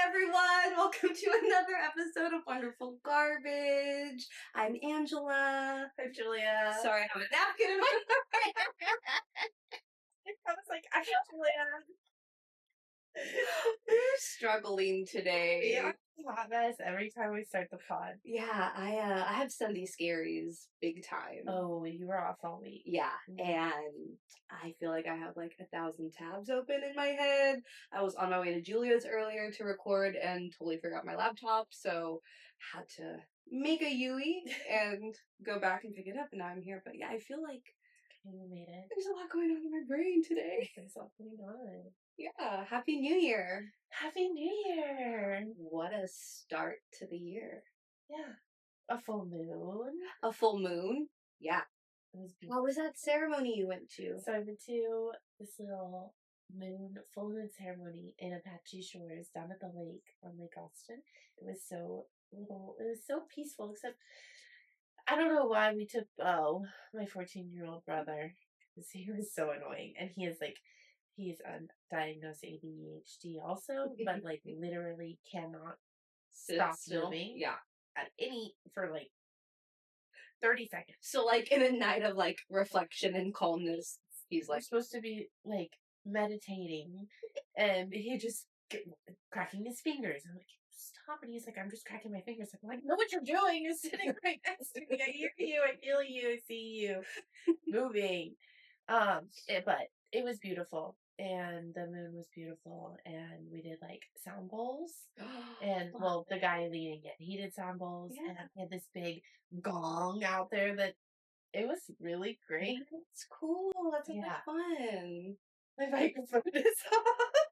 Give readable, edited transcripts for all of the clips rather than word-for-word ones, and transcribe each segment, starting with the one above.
everyone. Welcome to another episode of Wonderful Garbage. I'm Angela. I'm Julia. Sorry, I have a napkin in my I was like, I'm Julia. We're struggling today. We are a hot mess every time we start the pod. Yeah, I have Sunday scaries big time. Oh, you were off all week. Yeah, and I feel like I have like 1,000 tabs open in my head. I was on my way to Julia's earlier to record and totally forgot my laptop, so had to make a Yui and go back and pick it up, and now I'm here. But yeah, I feel like You made it. there's a lot going on in my brain today. There's a lot going on. Yeah, Happy New Year. Happy New Year. What a start to the year. Yeah. A full moon. A full moon. Yeah. It was beautiful. What was that ceremony you went to? So I went to this little full moon ceremony in Apache Shores down at the lake on Lake Austin. It was so peaceful, except I don't know why we took my 14-year-old brother, because he was so annoying, and he's undiagnosed ADHD also, but like literally cannot stop moving. Yeah. For like 30 seconds. So like in a night of like reflection and calmness, he's We're like supposed to be like meditating, and he just cracking his fingers. I'm like, stop! And he's like, I'm just cracking my fingers. I'm like, know what you're doing? You're sitting right next to me. I hear you. I feel you. I see you moving. But it was beautiful, and the moon was beautiful, and we did like sound bowls. And well, the guy leading it, he did sound bowls, and I had this big gong out there that it was really great. That's cool. That's fun. My microphone is off.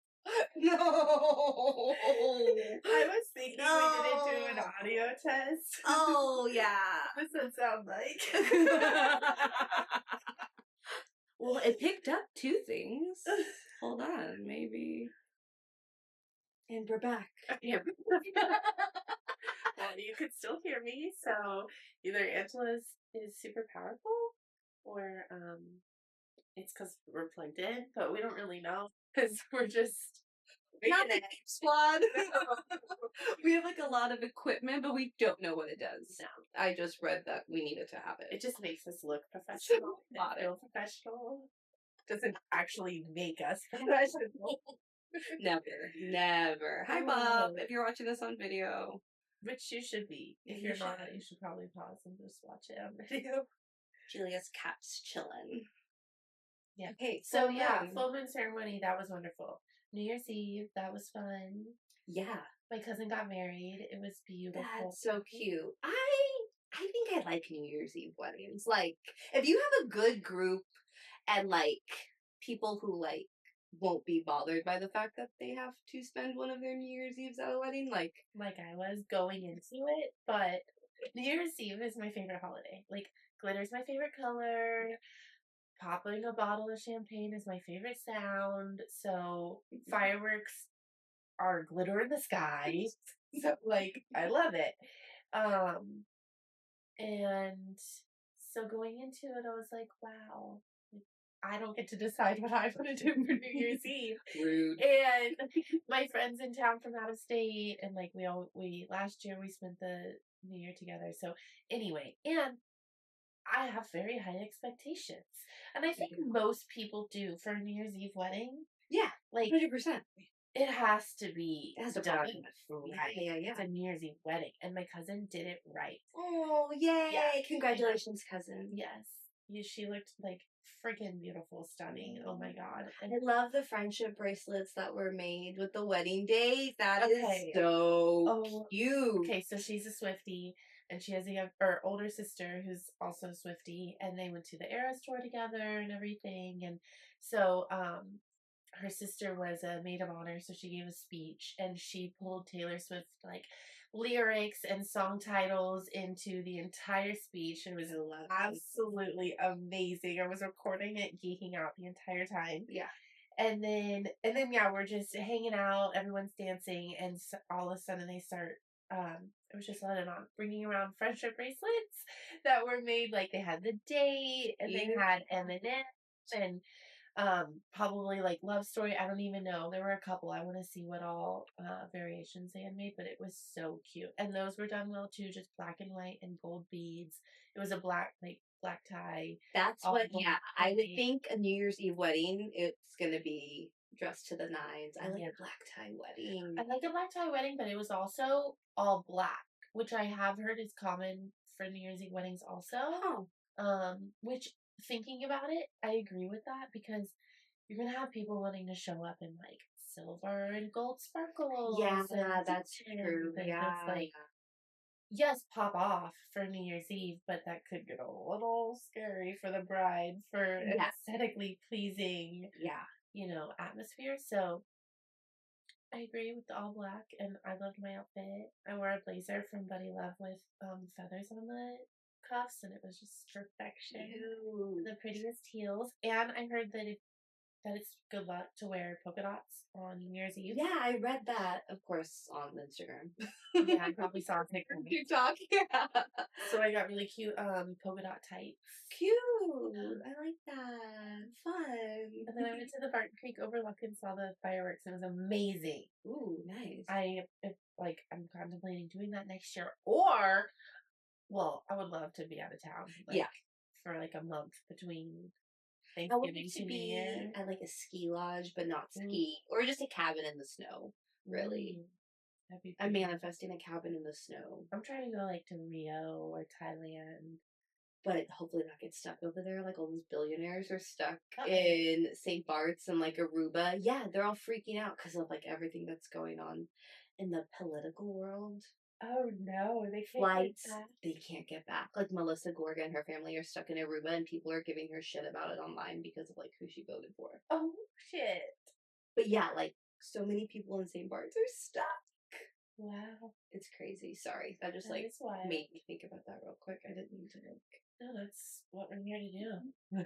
No. I was thinking we didn't do an audio test. Oh yeah. What does that sound like? Well, it picked up two things. Hold on, maybe. And we're back. Well, you could still hear me, so either Angela is super powerful, or it's because we're plugged in, but we don't really know, because we're just not the squad. We have like a lot of equipment, but we don't know what it does. No. I just read that we needed to have it. It just makes us look professional. Feel professional. Doesn't actually make us professional. Never. Hi, Bob. If you're watching this on video. Which you should be. If you're not, you should probably pause and just watch it on video. Julia's cat's chilling. Yeah. Okay, so yeah, full moon ceremony, that was wonderful. New Year's Eve, that was fun. Yeah. My cousin got married. It was beautiful. That's so cute. I think I like New Year's Eve weddings. Like, if you have a good group and like people who like won't be bothered by the fact that they have to spend one of their New Year's Eves at a wedding, like I was going into it, but New Year's Eve is my favorite holiday. Like, glitter's my favorite color. Popping a bottle of champagne is my favorite sound. So fireworks are glitter in the sky. So like, I love it. And so going into it, I was like, wow, I don't get to decide what I want to do for New Year's Eve. Rude. And my friends in town from out of state, and like we last year we spent the New Year together. So anyway, and I have very high expectations, and I think most people do for a New Year's Eve wedding. Yeah, like 100%. It has to be done right. Yeah. It's a New Year's Eve wedding, and my cousin did it right. Oh, yay! Yeah. Congratulations, cousin. Yes. She looked like freaking beautiful, stunning. Oh my god. And I love the friendship bracelets that were made with the wedding date. That is so cute. Okay, so she's a Swiftie, and she has a older sister who's also a Swiftie, and they went to the Eras tour together and everything. And so her sister was a maid of honor, so she gave a speech, and she pulled Taylor Swift like lyrics and song titles into the entire speech. It was absolutely amazing. I was recording it, geeking out the entire time. Yeah. And then yeah, we're just hanging out, everyone's dancing, and so all of a sudden they start it was just letting on, bringing around friendship bracelets that were made, like they had the date, and they had M&M's, and Probably like love story. I don't even know. There were a couple. I want to see what all variations they had made, but it was so cute. And those were done well too, just black and white and gold beads. It was a black tie. That's All what, yeah, I would white. think a New Year's Eve wedding, it's gonna be dressed to the nines. I like Yeah. a black tie wedding. I like a black tie wedding, but it was also all black, which I have heard is common for New Year's Eve weddings also. Oh, Which thinking about it, I agree with that because you're gonna have people wanting to show up in like silver and gold sparkles yeah, and that's true. and it's Yeah. like yes, pop off for New Year's Eve, but that could get a little scary for the bride for an Yeah. aesthetically pleasing, Yeah. atmosphere. So I agree with the all black, and I loved my outfit. I wore a blazer from Buddy Love with feathers on the cuffs, and it was just perfection. Cute. The prettiest heels, and I heard that it's good luck to wear polka dots on New Year's Eve. Yeah, I read that, of course, on Instagram. Yeah, I probably saw a picture. TikTok, yeah. So I got really cute polka dot tights. Cute. I like that. Fun. And then I went to the Barton Creek Overlook and saw the fireworks. It was amazing. Ooh, nice. I'm contemplating doing that next year, or well, I would love to be out of town. Yeah. For like a month between I want Thanksgiving it to to New be Year. at like a ski lodge, but not ski, or just a cabin in the snow. Really, That'd be I'm pretty. manifesting a cabin in the snow, I'm trying to go like to Rio or Thailand. but hopefully not get stuck over there. Like all those billionaires are stuck Okay. in St. Bart's and like Aruba. Yeah, they're all freaking out because of like everything that's going on in the political world. Oh no, they can't Flights, get back. they can't get back. Like Melissa Gorga and her family are stuck in Aruba, and people are giving her shit about it online because of like who she voted for. Oh shit. But yeah, like so many people in St. Bart's are stuck. Wow. It's crazy. Sorry, that just That like is wild. made me think about that real quick. I didn't mean to like No, that's what we're here to do.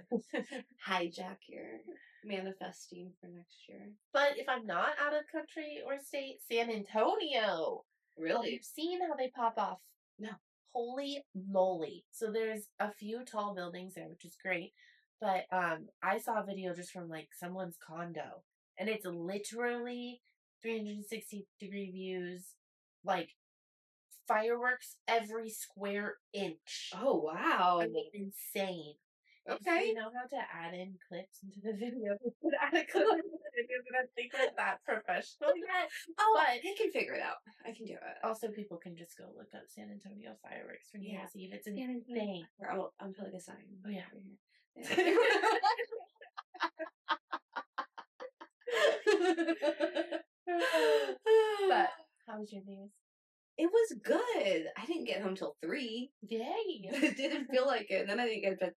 hijack your manifesting for next year. But if I'm not out of country or state, San Antonio. Really? You've seen how they pop off. No. Holy moly. So there's a few tall buildings there, which is great. But I saw a video just from like someone's condo, and it's literally 360-degree views, like fireworks every square inch. Oh wow. I mean, insane. If Okay. we know how to add in clips into the video, we could add a clip into the video, but I think we're that professional yet. Oh, But I can figure it out. I can do it. also, people can just go look up San Antonio fireworks for New Year's Eve. It's insane. I'm put like a sign. Oh yeah. But how was your New Year's? It was good. I didn't get home till 3. Yay! It didn't feel like it. And then I didn't get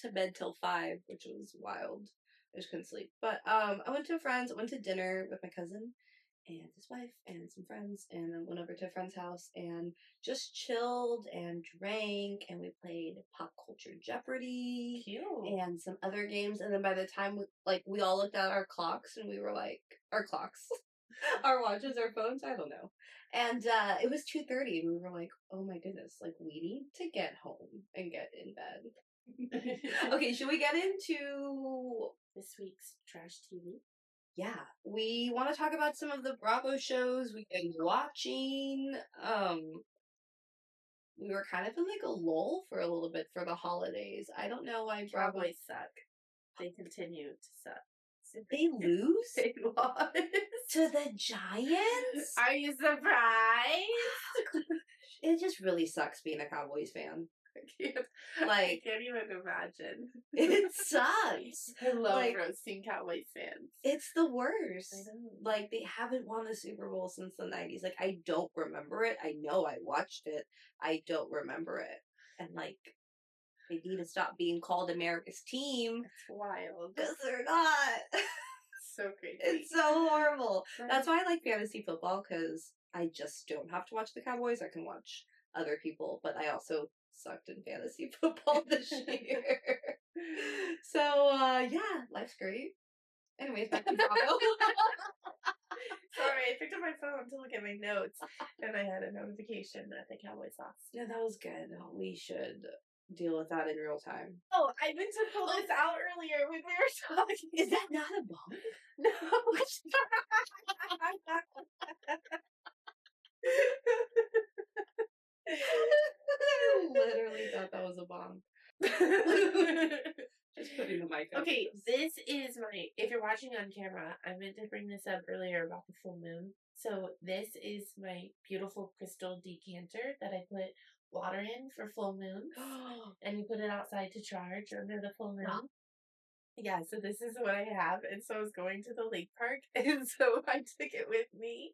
to bed till 5, which was wild. I just couldn't sleep. But I went to a friend's. I went to dinner with my cousin and his wife and some friends, and then went over to a friend's house and just chilled and drank, and we played Pop Culture Jeopardy. Cute. And some other games. And then by the time we all looked at our clocks and we were like, our clocks, our watches, our phones, I don't know. And it was 2:30, and we were like, oh my goodness, like we need to get home and get in bed. Okay, should we get into This week's trash TV? yeah, we want to talk about some of the Bravo shows we've been watching. We were kind of in like a lull for a little bit for the holidays. I don't know why Bravo. Cowboys suck. They continue to suck. Did they lose They lost. to the Giants? Are you surprised? It just really sucks being a Cowboys fan. I Like, can't even imagine. it sucks. I love Like, roasting Cowboys fans. It's the worst. I know. Like, they haven't won the Super Bowl since the 90s. Like, I don't remember it. I know I watched it. I don't remember it. And, like, they need to stop being called America's team. It's wild. Because they're not. So crazy. It's so horrible. That's why I like fantasy football, because I just don't have to watch the Cowboys. I can watch other people, but I also sucked in fantasy football this year. So, yeah, life's great. Anyways, back to Bravo. Sorry, I picked up my phone to look at my notes, and I had a notification that the Cowboys lost. Yeah, that was good. We should deal with that in real time. Oh, I meant to pull this out earlier when we were talking. Is that not a bomb? No. I literally thought that was a bomb. Just putting the mic up. Okay, this is my. If you're watching on camera, I meant to bring this up earlier about the full moon. So this is my beautiful crystal decanter that I put water in for full moon, and you put it outside to charge under the full moon. Wow. Yeah, so this is what I have, and so I was going to the lake park, and so I took it with me,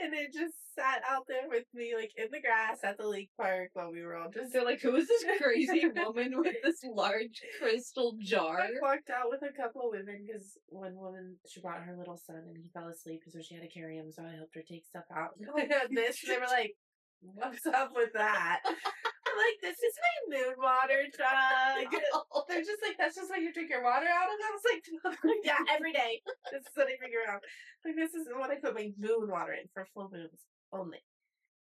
and it just sat out there with me, like, in the grass at the lake park while we were all just... They're like, who is this crazy woman with this large crystal jar? I walked out with a couple of women, because one woman, she brought her little son, and he fell asleep, so she had to carry him, so I helped her take stuff out. I had this, and they were like, what's up with that? I'm like, this is my moon water jug. They're just like, that's just what you drink your water out of? I was like, yeah, every day. This is what I figure out. Like, this is what I put my moon water in for full moons only.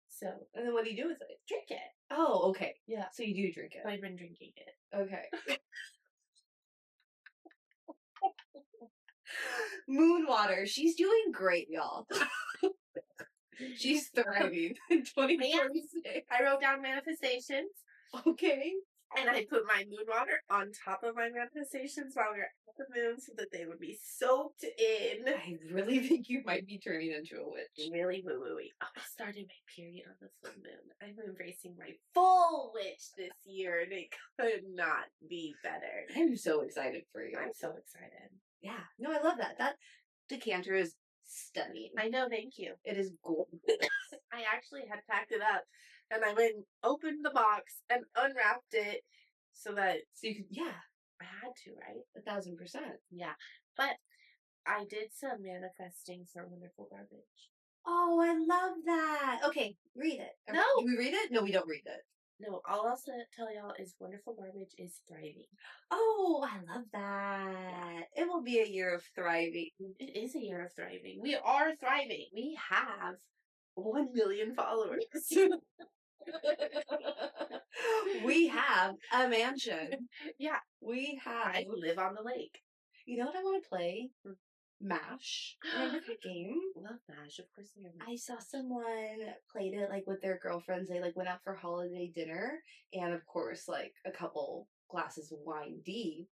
So, and then what do you do with it? Drink it. Oh, okay. Yeah. So you do drink it. I've been drinking it. Okay. Moon water. She's doing great, y'all. She's thriving in 2026. I wrote down manifestations. Okay. And I put my moon water on top of my manifestations while we were at the moon so that they would be soaked in. I really think you might be turning into a witch. Really woo-woo-y. Oh, I started my period on the full moon. I'm embracing my full witch this year, and it could not be better. I'm so excited for you. I'm so excited. Yeah. No, I love that. That decanter is stunning. I know, thank you. It is gorgeous. I actually had packed it up, and I went and opened the box and unwrapped it so that... So you could, yeah. I had to, right? 1,000%. Yeah. But I did some manifesting for Wonderful Garbage. Oh, I love that. Okay, read it. No. Do we read it? No, we don't read it. No, all I'll tell y'all is Wonderful Garbage is thriving. Oh, I love that. It will be a year of thriving. It is a year of thriving. We are thriving. We have 1 million followers. We have a mansion. Yeah. We have... I live on the lake. You know what I want to play? MASH. Remember that game? Love MASH. Of course I remember. I saw someone played it like with their girlfriends. They like went out for holiday dinner, and of course, like a couple glasses of wine deep.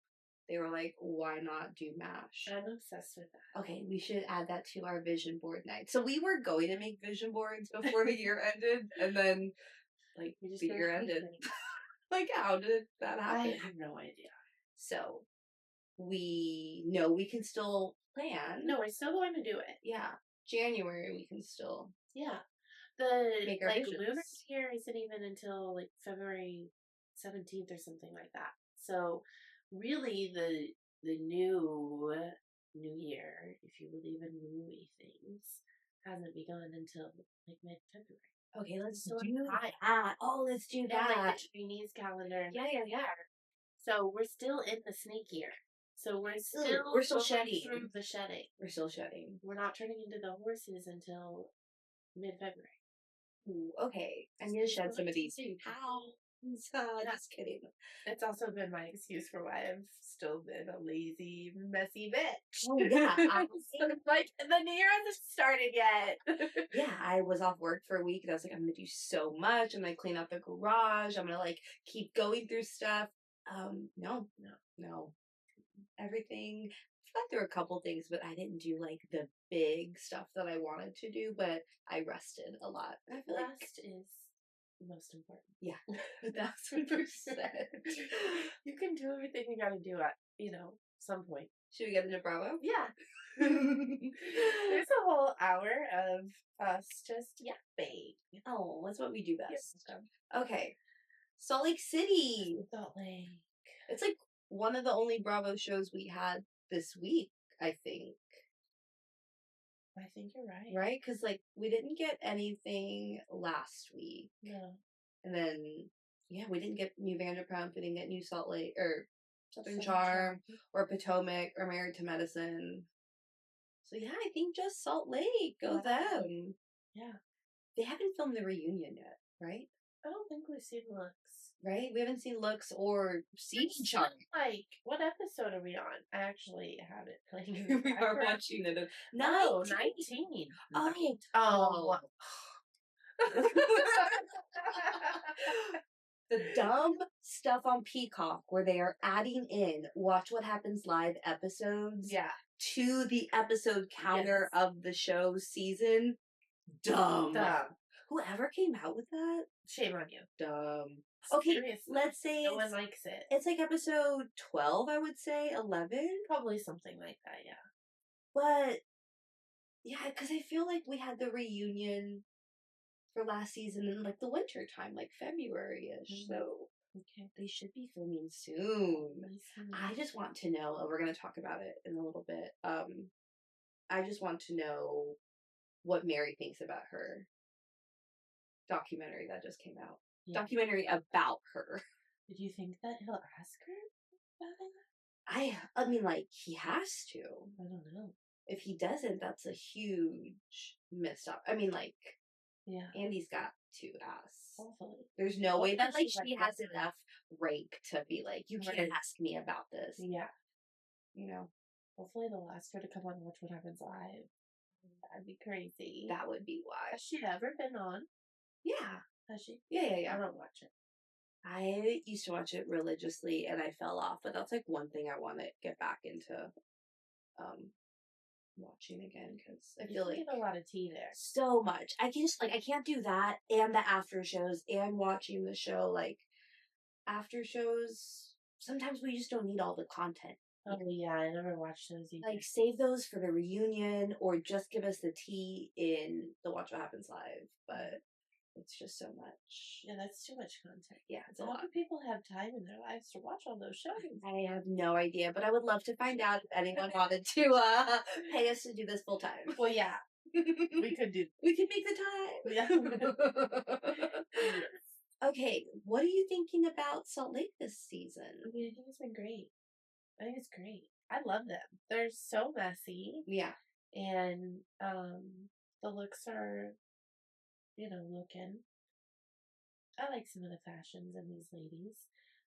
They were like, "Why not do MASH?" I'm obsessed with that. Okay, we should add that to our vision board night. So we were going to make vision boards before the year ended, and then like the year ended. Like, how did that happen? I have no idea. So we know we can still plan. No, we're still going to do it. Yeah. January we can still. Yeah. The make our like visions. lunar year isn't even until like February 17th or something like that. So really the new year, if you believe in movie things, hasn't begun until like mid-February. Okay, let's So do that. Oh, let's do that. Like the Chinese calendar. Yeah. So we're still in the snake year. So we're still shedding. Through the shedding. We're still shedding. We're not turning into the horses until mid-February. Ooh, okay. I'm gonna shed some of these. How? Just kidding. It's also been my excuse for why I've still been a lazy, messy bitch. Oh, yeah. So, like, the new year hasn't started yet. Yeah, I was off work for a week, and I was like, I'm gonna do so much. I'm gonna clean out the garage. I'm gonna, like, keep going through stuff. No. Everything. I got through a couple things, but I didn't do, like, the big stuff that I wanted to do, but I rested a lot. I feel like Rest is most important. Yeah, 1,000%. You can do everything you gotta do at, some point. Should we get into Bravo? Yeah. There's a whole hour of us just yapping. Oh, that's what we do best. Okay. Salt Lake City. Salt Lake. It's like one of the only Bravo shows we had this week, I think. I think you're right. Right? Because, like, we didn't get anything last week. No. And then, yeah, we didn't get New Vanderpump. We didn't get New Salt Lake, or Southern Charm, or Potomac, or Married to Medicine. So, yeah, I think just Salt Lake. Go them. Yeah. They haven't filmed the reunion yet, right? I don't think we've seen looks. Right? We haven't seen looks or seen It's Chuck. like, what episode are we on? I actually have it playing in the We are background. watching it. Oh, 19. 19. Oh. Oh. The dumb stuff on Peacock where they are adding in Watch What Happens Live episodes Yeah. to the episode counter Yes. of the show's season. Dumb. Dumb. Whoever came out with that? Shame on you. Dumb. Okay, Seriously. let's say No one likes it. it's like episode 12, I would say, 11. Probably something like that, yeah. But, yeah, because I feel like we had the reunion for last season in, like, the winter time, like February-ish, so Okay. they should be filming soon. Listen. I just want to know, we're going to talk about it in a little bit, I just want to know what Mary thinks about her documentary that just came out. Yeah. Documentary about her. Did you think that he'll ask her about it? I mean, like, he has to. I don't know. If he doesn't, that's a huge missed up. I mean, like, Yeah. Andy's got to ask. Hopefully. There's no way that, like, she's, like, she has listening. enough rank to be like, you can't Right. ask me about this. Yeah. You know? Hopefully they'll ask her to come on and Watch What Happens Live. That'd be crazy. That would be why. Has she ever been on? Yeah. Has she? Yeah. I don't watch it. I used to watch it religiously and I fell off, but that's like one thing I want to get back into watching again because I feel like get a lot of tea there. So much. I can't do that and the after shows and watching the show. Like after shows, sometimes we just don't need all the content. Oh yeah, I never watched those either. Like save those for the reunion or just give us the tea in the Watch What Happens Live. But it's just so much. Yeah, that's too much content. Yeah, it's a How lot. do people have time in their lives to watch all those shows? I have no idea, but I would love to find out if anyone wanted to pay us to do this full time. Well, yeah, we could do. We could make the time. Yeah. Okay, what are you thinking about Salt Lake this season? I mean, I think it's been great. I think it's great. I love them. They're so messy. Yeah. And the looks are, looking. I like some of the fashions in these ladies.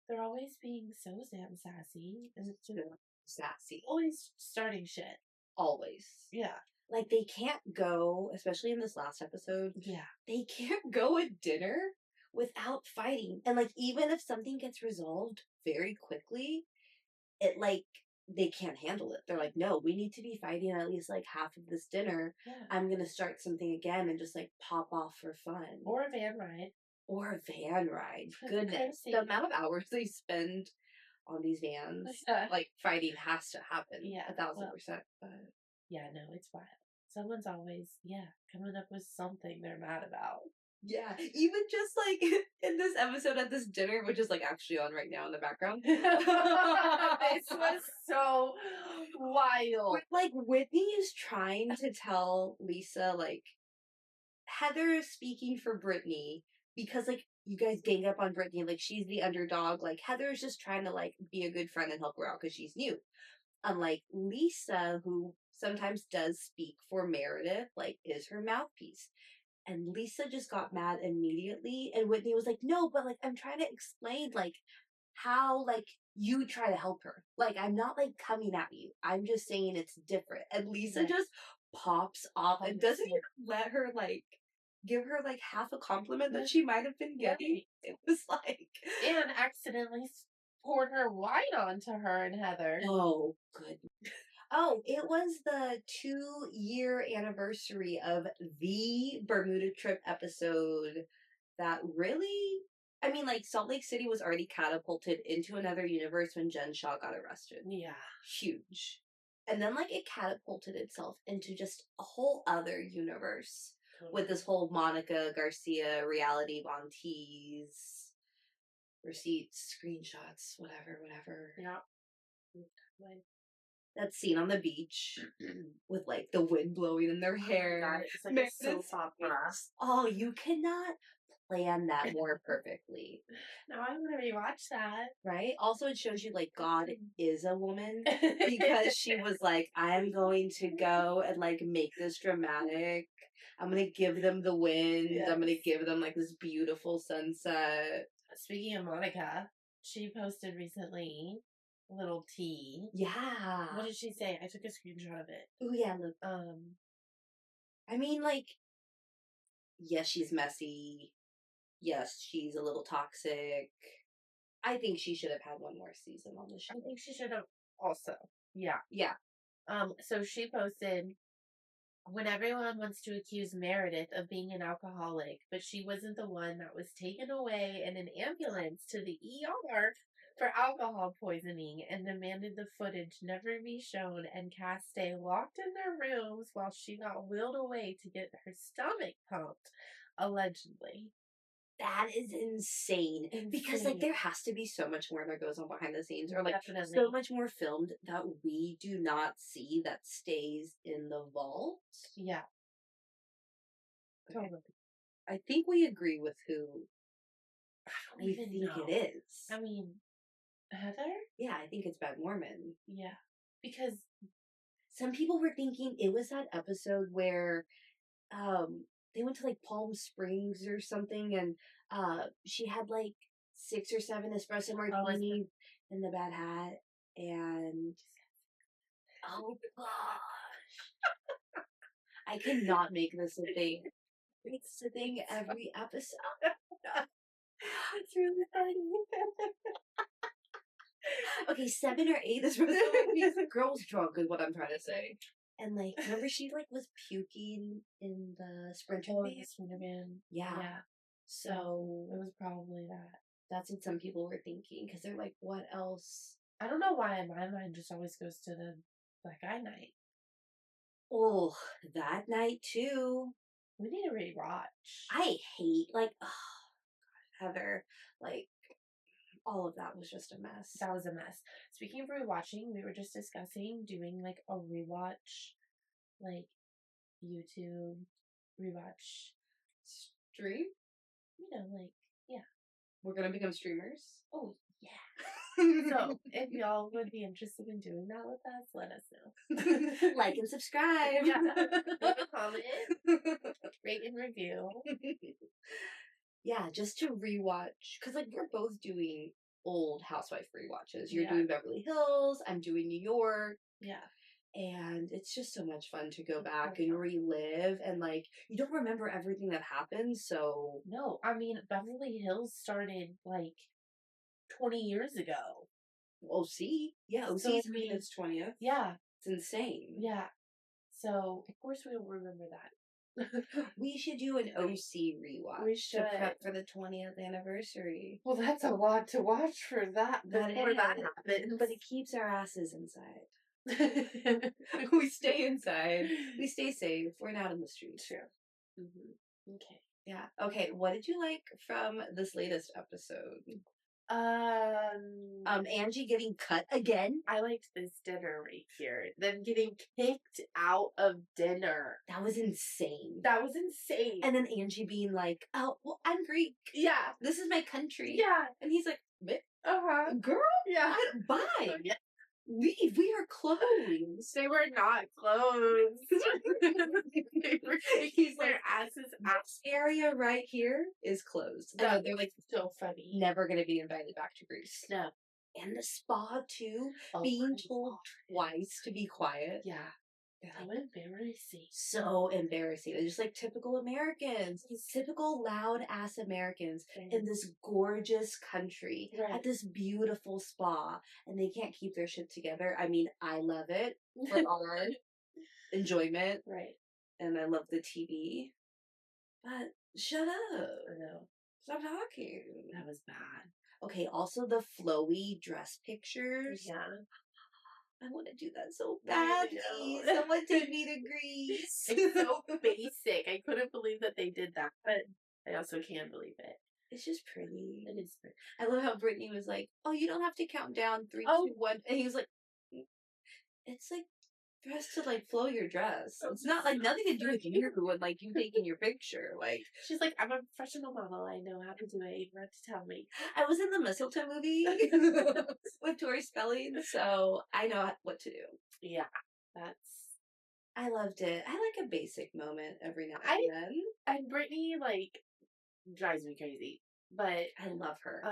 They're always being so damn sassy. And it's just sassy. Always starting shit. Always. Yeah. Like they can't go, especially in this last episode. Yeah. They can't go at dinner without fighting. And like even if something gets resolved very quickly, it like they can't handle it. They're like, no, we need to be fighting at least like half of this dinner. Yeah. I'm gonna start something again and just like pop off for fun. Or a van ride. Or a van ride. Goodness. The amount of hours they spend on these vans, like fighting has to happen. Yeah. 1,000%. But yeah, no, it's wild. Someone's always, coming up with something they're mad about. Yeah, even just like in this episode at this dinner, which is like actually on right now in the background. This was so wild. Like Whitney is trying to tell Lisa, like, Heather is speaking for Brittany because like you guys gang up on Brittany, like she's the underdog. Like Heather is just trying to like be a good friend and help her out because she's new. Unlike Lisa, who sometimes does speak for Meredith, like is her mouthpiece. And Lisa just got mad immediately. And Whitney was like, no, but like, I'm trying to explain like how like you try to help her. Like, I'm not like coming at you. I'm just saying it's different. And Lisa just pops off and doesn't even let her like give her like half a compliment that she might have been getting. It was like. And accidentally poured her wine onto her and Heather. Oh, goodness. Oh, it was the 2-year anniversary of the Bermuda trip episode that really, I mean, like, Salt Lake City was already catapulted into another universe when Jen Shaw got arrested. Yeah. Huge. And then, like, it catapulted itself into just a whole other universe with this whole Monica Garcia reality Von Tease, receipts, screenshots, whatever. Yeah. That scene on the beach with like the wind blowing in their hair. God, it's like a soap opera. Oh, you cannot plan that more perfectly. Now I'm gonna rewatch that. Right? Also, it shows you like God is a woman because she was like, I'm going to go and like make this dramatic. I'm gonna give them the wind. Yes. I'm gonna give them like this beautiful sunset. Speaking of Monica, she posted recently little tea. Yeah. What did she say? I took a screenshot of it. Oh yeah, look. I mean, like, yes, she's messy. Yes, she's a little toxic. I think she should have had one more season on the show. I think she should have also. Yeah. Yeah. So she posted, when everyone wants to accuse Meredith of being an alcoholic, but she wasn't the one that was taken away in an ambulance to the ER for alcohol poisoning and demanded the footage never be shown and cast stay locked in their rooms while she got wheeled away to get her stomach pumped, allegedly. That is insane. Because, like, there has to be so much more that goes on behind the scenes, or, like, Definitely. so much more filmed that we do not see that stays in the vault. Yeah. Okay. Totally. I think we agree with who we think know. it is. I mean, Heather? Yeah, I think it's Bad Mormon. Yeah. Because some people were thinking it was that episode where they went to like Palm Springs or something, and she had like 6 or 7 espresso martinis in the bad hat, and oh gosh, I cannot make this a thing. It's a thing every episode. It's really funny. Okay, 7 or 8 espresso martinis. Girls drunk is what I'm trying to say. And, like, remember she, like, was puking in the Sprinter van? Yeah. So, it was probably that. That's what some people were thinking, because they're like, what else? I don't know why my mind just always goes to the Black Eye night. Oh, that night, too. We need to rewatch. I hate, like, oh, God, Heather, like, all of that was just a mess. That was a mess. Speaking of rewatching, we were just discussing doing, like, a rewatch, like, YouTube rewatch stream? You know, like, yeah. We're gonna become streamers? Oh, yeah. So, if y'all would be interested in doing that with us, let us know. Like and subscribe. Yeah. Leave a comment. Rate and review. Yeah, just to rewatch. Because, like, we're both doing old Housewife rewatches. You're doing Beverly Hills. I'm doing New York. Yeah. And it's just so much fun to go back and relive. And, like, you don't remember everything that happened, so... No, I mean, Beverly Hills started, like, 20 years ago. OC? Yeah, OC is its 20th. Yeah. It's insane. Yeah. So, of course we'll remember that. We should do an OC rewatch. We should. To prep for the 20th anniversary. Well, that's a lot to watch for that before that happens. But it keeps our asses inside. We stay inside. We stay safe. We're not in the streets. True. Mm-hmm. Okay. Yeah. Okay. What did you like from this latest episode? Angie getting cut again. I liked this dinner right here. Them getting kicked out of dinner. That was insane. And then Angie being like, "Oh, well, I'm Greek. Yeah. This is my country." Yeah. And he's like, "Girl, yeah. Bye. Yeah. Leave. We are closed." They were not closed. They were taking their asses out. This area right here is closed. They're like so funny. Never going to be invited back to Greece. No. And the spa too, being told twice to be quiet. Yeah. So embarrassing. So embarrassing. It's just like typical Americans. Typical loud ass Americans in this gorgeous country at this beautiful spa, and they can't keep their shit together. I mean, I love it for our enjoyment. Right. And I love the TV. But shut up. I know. Stop talking. That was bad. Okay, also the flowy dress pictures. Yeah. I want to do that so badly. Someone take me to Greece. It's so basic. I couldn't believe that they did that, but I also can't believe it. It's just pretty. It is pretty. I love how Brittany was like, "Oh, you don't have to count down 3, 2, 1," and he was like, "It's like dressed to like flow your dress. It's not like nothing to do with you and like you taking your picture." Like she's like, "I'm a professional model. I know how to do it. You don't have to tell me." I was in the Mistletoe movie with Tori Spelling, so I know what to do. Yeah, I loved it. I like a basic moment every now and then. And Brittany like drives me crazy. But I love her.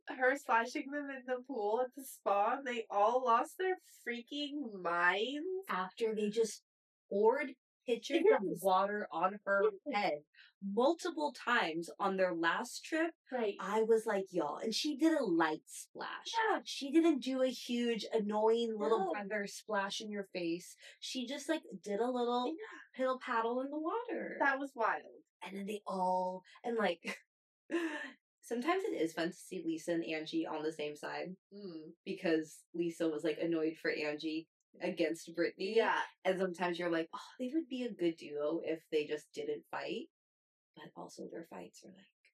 her splashing them in the pool at the spa, they all lost their freaking minds. After they just poured pitchers of Yes. water on her head multiple times on their last trip, Right. I was like, y'all. And she did a light splash. Yeah. She didn't do a huge, annoying little No. brother splash in your face. She just like did a little piddle paddle in the water. That was wild. And then they all, and like, sometimes it is fun to see Lisa and Angie on the same side because Lisa was like annoyed for Angie against Brittany. Yeah. And sometimes you're like, oh, they would be a good duo if they just didn't fight. But also their fights are like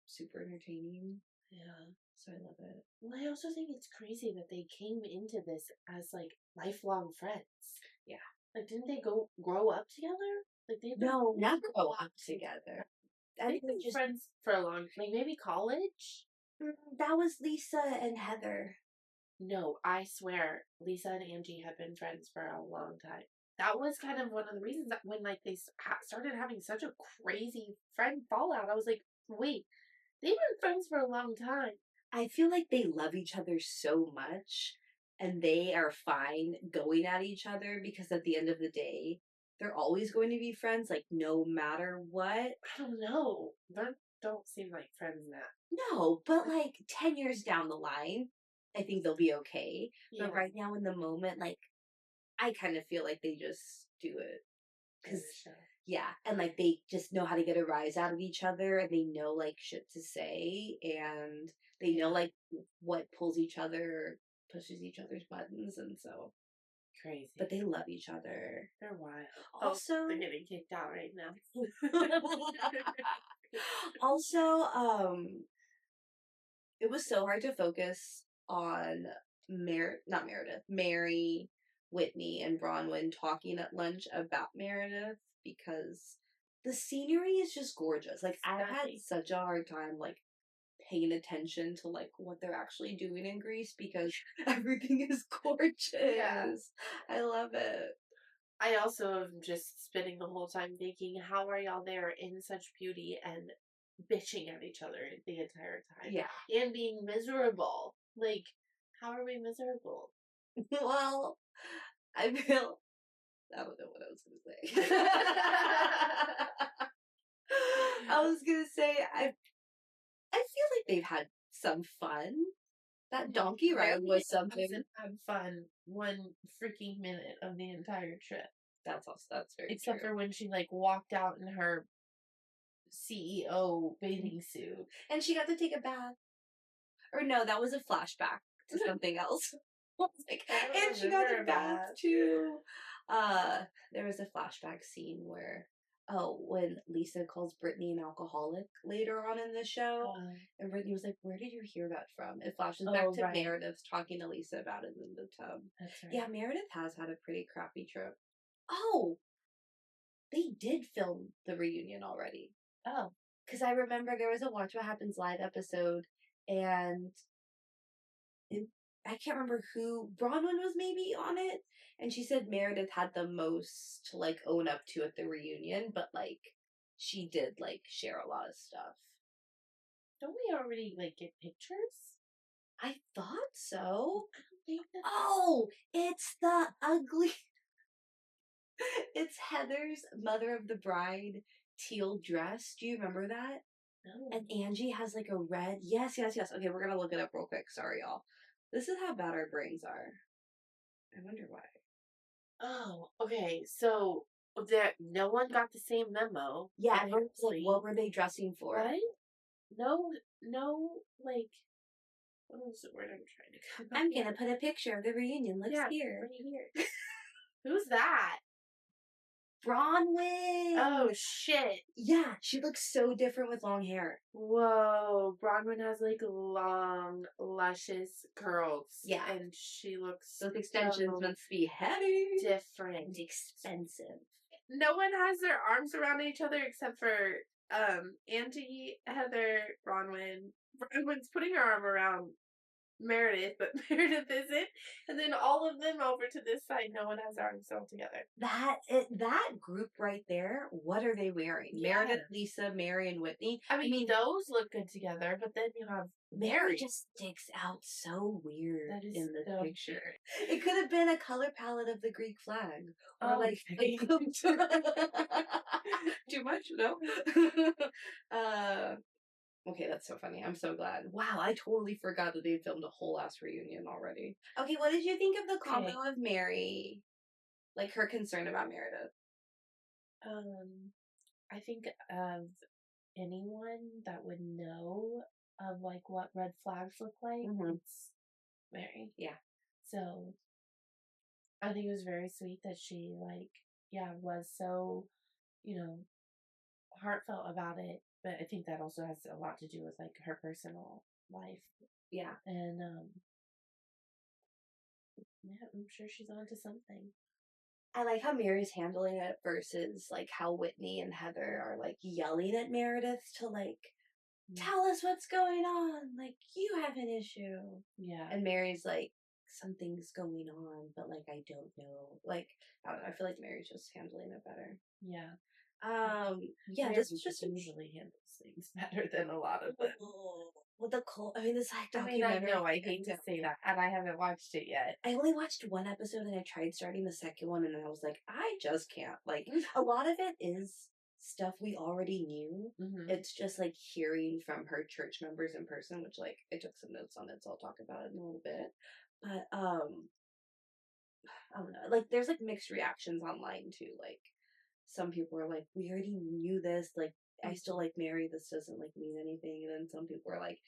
super entertaining. Yeah. So I love it. Well, I also think it's crazy that they came into this as like lifelong friends. Yeah. Like, didn't they grow up together? Like they No, not grow up together. They've been just friends for a long, like maybe college. That was Lisa and Heather. No, I swear, Lisa and Angie had been friends for a long time. That was kind of one of the reasons that when like they started having such a crazy friend fallout, I was like, wait, they've been friends for a long time. I feel like they love each other so much, and they are fine going at each other because at the end of the day, they're always going to be friends, like no matter what. I don't know. They don't seem like friends now. No, but like 10 years down the line, I think they'll be okay. Yeah. But right now in the moment, like, I kind of feel like they just do it. Because, yeah, and like they just know how to get a rise out of each other, and they know like shit to say, and they know like what pulls each other, pushes each other's buttons, and so crazy. But they love each other. They're wild. Also, they're getting kicked out right now. Also, it was so hard to focus on not Meredith, Mary, Whitney, and Bronwyn talking at lunch about Meredith because the scenery is just gorgeous. Like, I've had such a hard time, like, paying attention to, like, what they're actually doing in Greece because everything is gorgeous. Yeah. I love it. I also am just spending the whole time thinking, how are y'all there in such beauty and bitching at each other the entire time? Yeah. And being miserable. Like, how are we miserable? Well, I feel... I don't know what I was going to say. I was going to say, I feel like they've had some fun. That donkey ride was something. Had fun 1 freaking minute of the entire trip. That's very Except true. for when she like walked out in her CEO bathing suit. And she got to take a bath. Or no, that was a flashback to something else. Like, and she got a bath too. There was a flashback scene where when Lisa calls Brittany an alcoholic later on in the show, and Brittany was like, "Where did you hear that from?" It flashes back to Meredith talking to Lisa about it in the tub. That's right. Yeah, Meredith has had a pretty crappy trip. Oh, they did film the reunion already. Oh, because I remember there was a Watch What Happens Live episode, and I can't remember who, Bronwyn was maybe on it, and she said Meredith had the most to like own up to at the reunion, but like she did like share a lot of stuff. Don't we already like get pictures? I thought so. Oh, it's the ugly. It's Heather's Mother of the Bride teal dress. Do you remember that? No. And Angie has like a red. Yes. Okay, we're gonna look it up real quick. Sorry, y'all. This is how bad our brains are. I wonder why. Oh, okay. So no one got the same memo. Yeah, everyone's like, what were they dressing for? What? No, like, what was the word I'm trying to come up I'm gonna put a picture of the reunion. Let's hear. Right here. Who's that? Bronwyn! Oh, shit. Yeah, she looks so different with long hair. Whoa, Bronwyn has like long, luscious curls. Yeah. And she looks Those extensions must be heavy. Different. And expensive. No one has their arms around each other except for Angie, Heather, Bronwyn. Bronwyn's putting her arm around Meredith, but Meredith isn't. And then all of them over to this side, no one has arms all together. That group right there, what are they wearing? Yeah. Meredith, Lisa, Mary, and Whitney. I mean, those look good together, but then you have Mary just sticks out so weird that is in this so picture. It could have been a color palette of the Greek flag. Or like okay. too much? No. Okay, that's so funny. I'm so glad. Wow, I totally forgot that they filmed a whole ass reunion already. Okay, what did you think of the combo of Mary? Like her concern about Meredith? I think of anyone that would know of like what red flags look like, it's Mary. Yeah. So I think it was very sweet that she was so, heartfelt about it. But I think that also has a lot to do with like her personal life. Yeah. And yeah, I'm sure she's onto something. I like how Mary's handling it versus like how Whitney and Heather are like yelling at Meredith to like tell us what's going on. Like you have an issue. Yeah. And Mary's like something's going on, but like I don't know. Like I don't know. I feel like Mary's just handling it better. Yeah. Yeah, Mary this was just usually handles things better than a lot of them. With the cult, I mean, this like documentary. I mean, I know, I hate to say that, and I haven't watched it yet. I only watched one episode, and I tried starting the second one, and I was like, I just can't. Like, a lot of it is stuff we already knew. It's just like hearing from her church members in person, which like I took some notes on it, so I'll talk about it in a little bit. But I don't know. Like, there's like mixed reactions online too. Like, some people are like, we already knew this. Like, I still like Mary. This doesn't like mean anything. And then some people are like,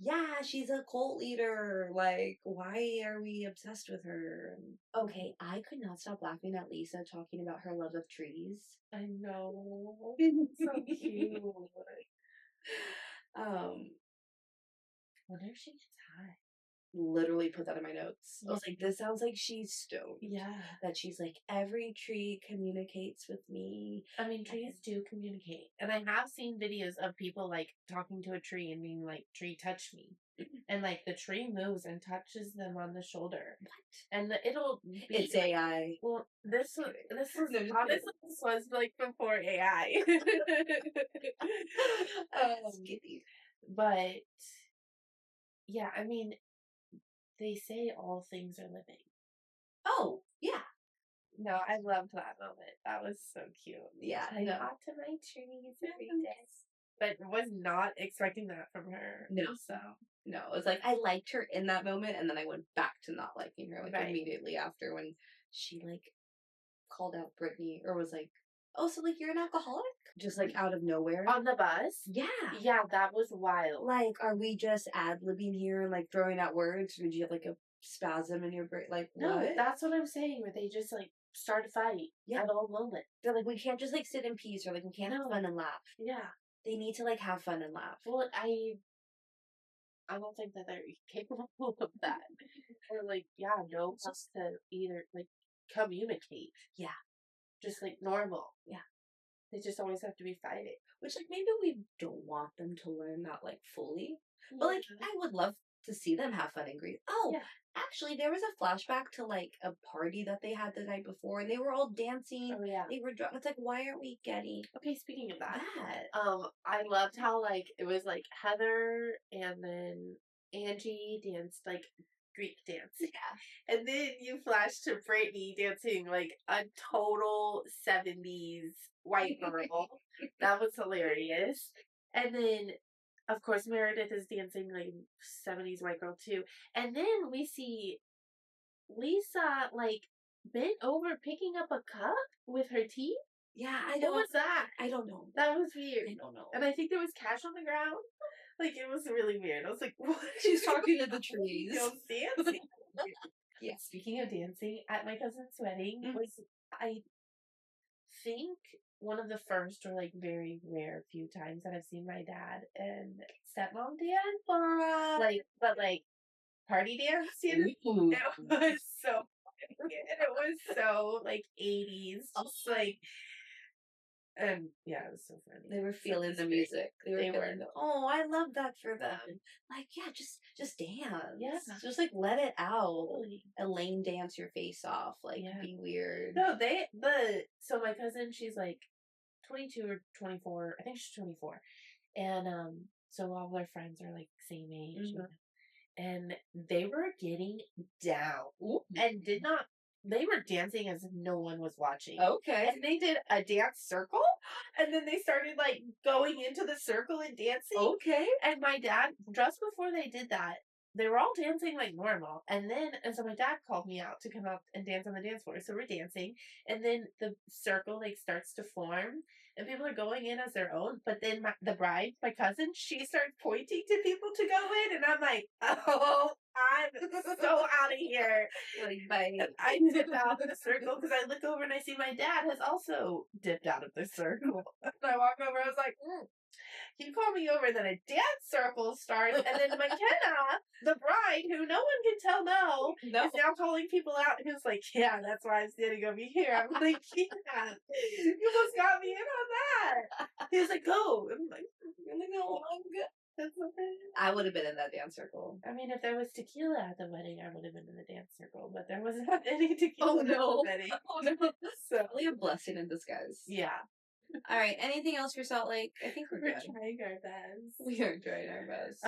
yeah, she's a cult leader. Like, why are we obsessed with her? Okay, I could not stop laughing at Lisa talking about her love of trees. I know. So cute. Wonder if she gets high. Literally put that in my notes. I was like, this sounds like she's stoned. Yeah. That she's like, every tree communicates with me. I mean, trees do communicate. And I have seen videos of people like talking to a tree and being like, tree, touch me. And like the tree moves and touches them on the shoulder. What? And it'll be it's AI. Well, this was honestly this was like before AI. But yeah, I mean, they say all things are living. Oh, yeah. No, I loved that moment. That was so cute. Yeah. I talk to my trees every day. But was not expecting that from her. No. So no, it was like I liked her in that moment, and then I went back to not liking her like immediately after when she like called out Brittany or was like, "Oh, so like you're an alcoholic?" Just like out of nowhere on the bus. Yeah, yeah, that was wild. Like, are we just ad libbing here and like throwing out words? Or did you have like a spasm in your brain? Like, no, what? That's what I'm saying. Where they just like start a fight at all moments. They're like, we can't just like sit in peace or like we can't have fun and laugh. Yeah. They need to like have fun and laugh. Well, I don't think that they're capable of that. Or like, no plus to either like communicate. Yeah. Just like normal. Yeah. They just always have to be fighting. Which like maybe we don't want them to learn that like fully. But like I would love to see them have fun and grieve. Oh, actually there was a flashback to like a party that they had the night before and they were all dancing. Oh yeah. They were drunk. It's like, why aren't we getting Okay, speaking of that. I loved how like it was like Heather and then Angie danced like Greek dance. Yeah. And then you flash to Brittany dancing like a total 70s white girl. That was hilarious. And then of course, Meredith is dancing like 70s white girl too. And then we see Lisa like bent over picking up a cup with her teeth. Yeah, What was that? I don't know. That was weird. I don't know. And I think there was cash on the ground. Like, it was really weird. I was like, what? She's talking to the trees. Dancing. Yeah. Speaking of dancing, at my cousin's wedding was, I think, one of the first or like very rare few times that I've seen my dad and stepmom dance. But party dance, It was so funny. It was so like 80s. Just like And yeah, it was so funny. They were So feeling the great. music. They were They feeling were. the, oh, I love that for them. Like, yeah, just dance. Yeah. Just like let it out. Totally. Elaine dance your face off. Like, Yeah. be weird. No, so my cousin, she's like 22 or 24. I think she's 24. And so all their friends are like same age. Mhm. And they were getting down Ooh. and they were dancing as if no one was watching. Okay. And they did a dance circle, and then they started like going into the circle and dancing. Okay. And my dad, just before they did that, they were all dancing like normal. And so my dad called me out to come out and dance on the dance floor. So we're dancing, and then the circle like starts to form, and people are going in as their own. But then the bride, my cousin, she starts pointing to people to go in, and I'm like, oh, I'm so out of here. Like, bye. And I dip out of the circle because I look over and I see my dad has also dipped out of the circle. And I walk over, I was like, he called me over, then a dance circle starts, and then McKenna, the bride, who no one can tell no, is now calling people out, and who's like, yeah, that's why I'm standing over here. I'm like, yeah, you almost got me in on that. He was like, go. I'm like, I'm gonna go on. That's okay. I would have been in that dance circle. I mean, if there was tequila at the wedding, I would have been in the dance circle, but there wasn't any tequila Oh, no. at the wedding. Oh, no. So, Really a blessing in disguise. yeah. All right. Anything else for Salt Lake? I think we're good. trying our best. We are trying our best.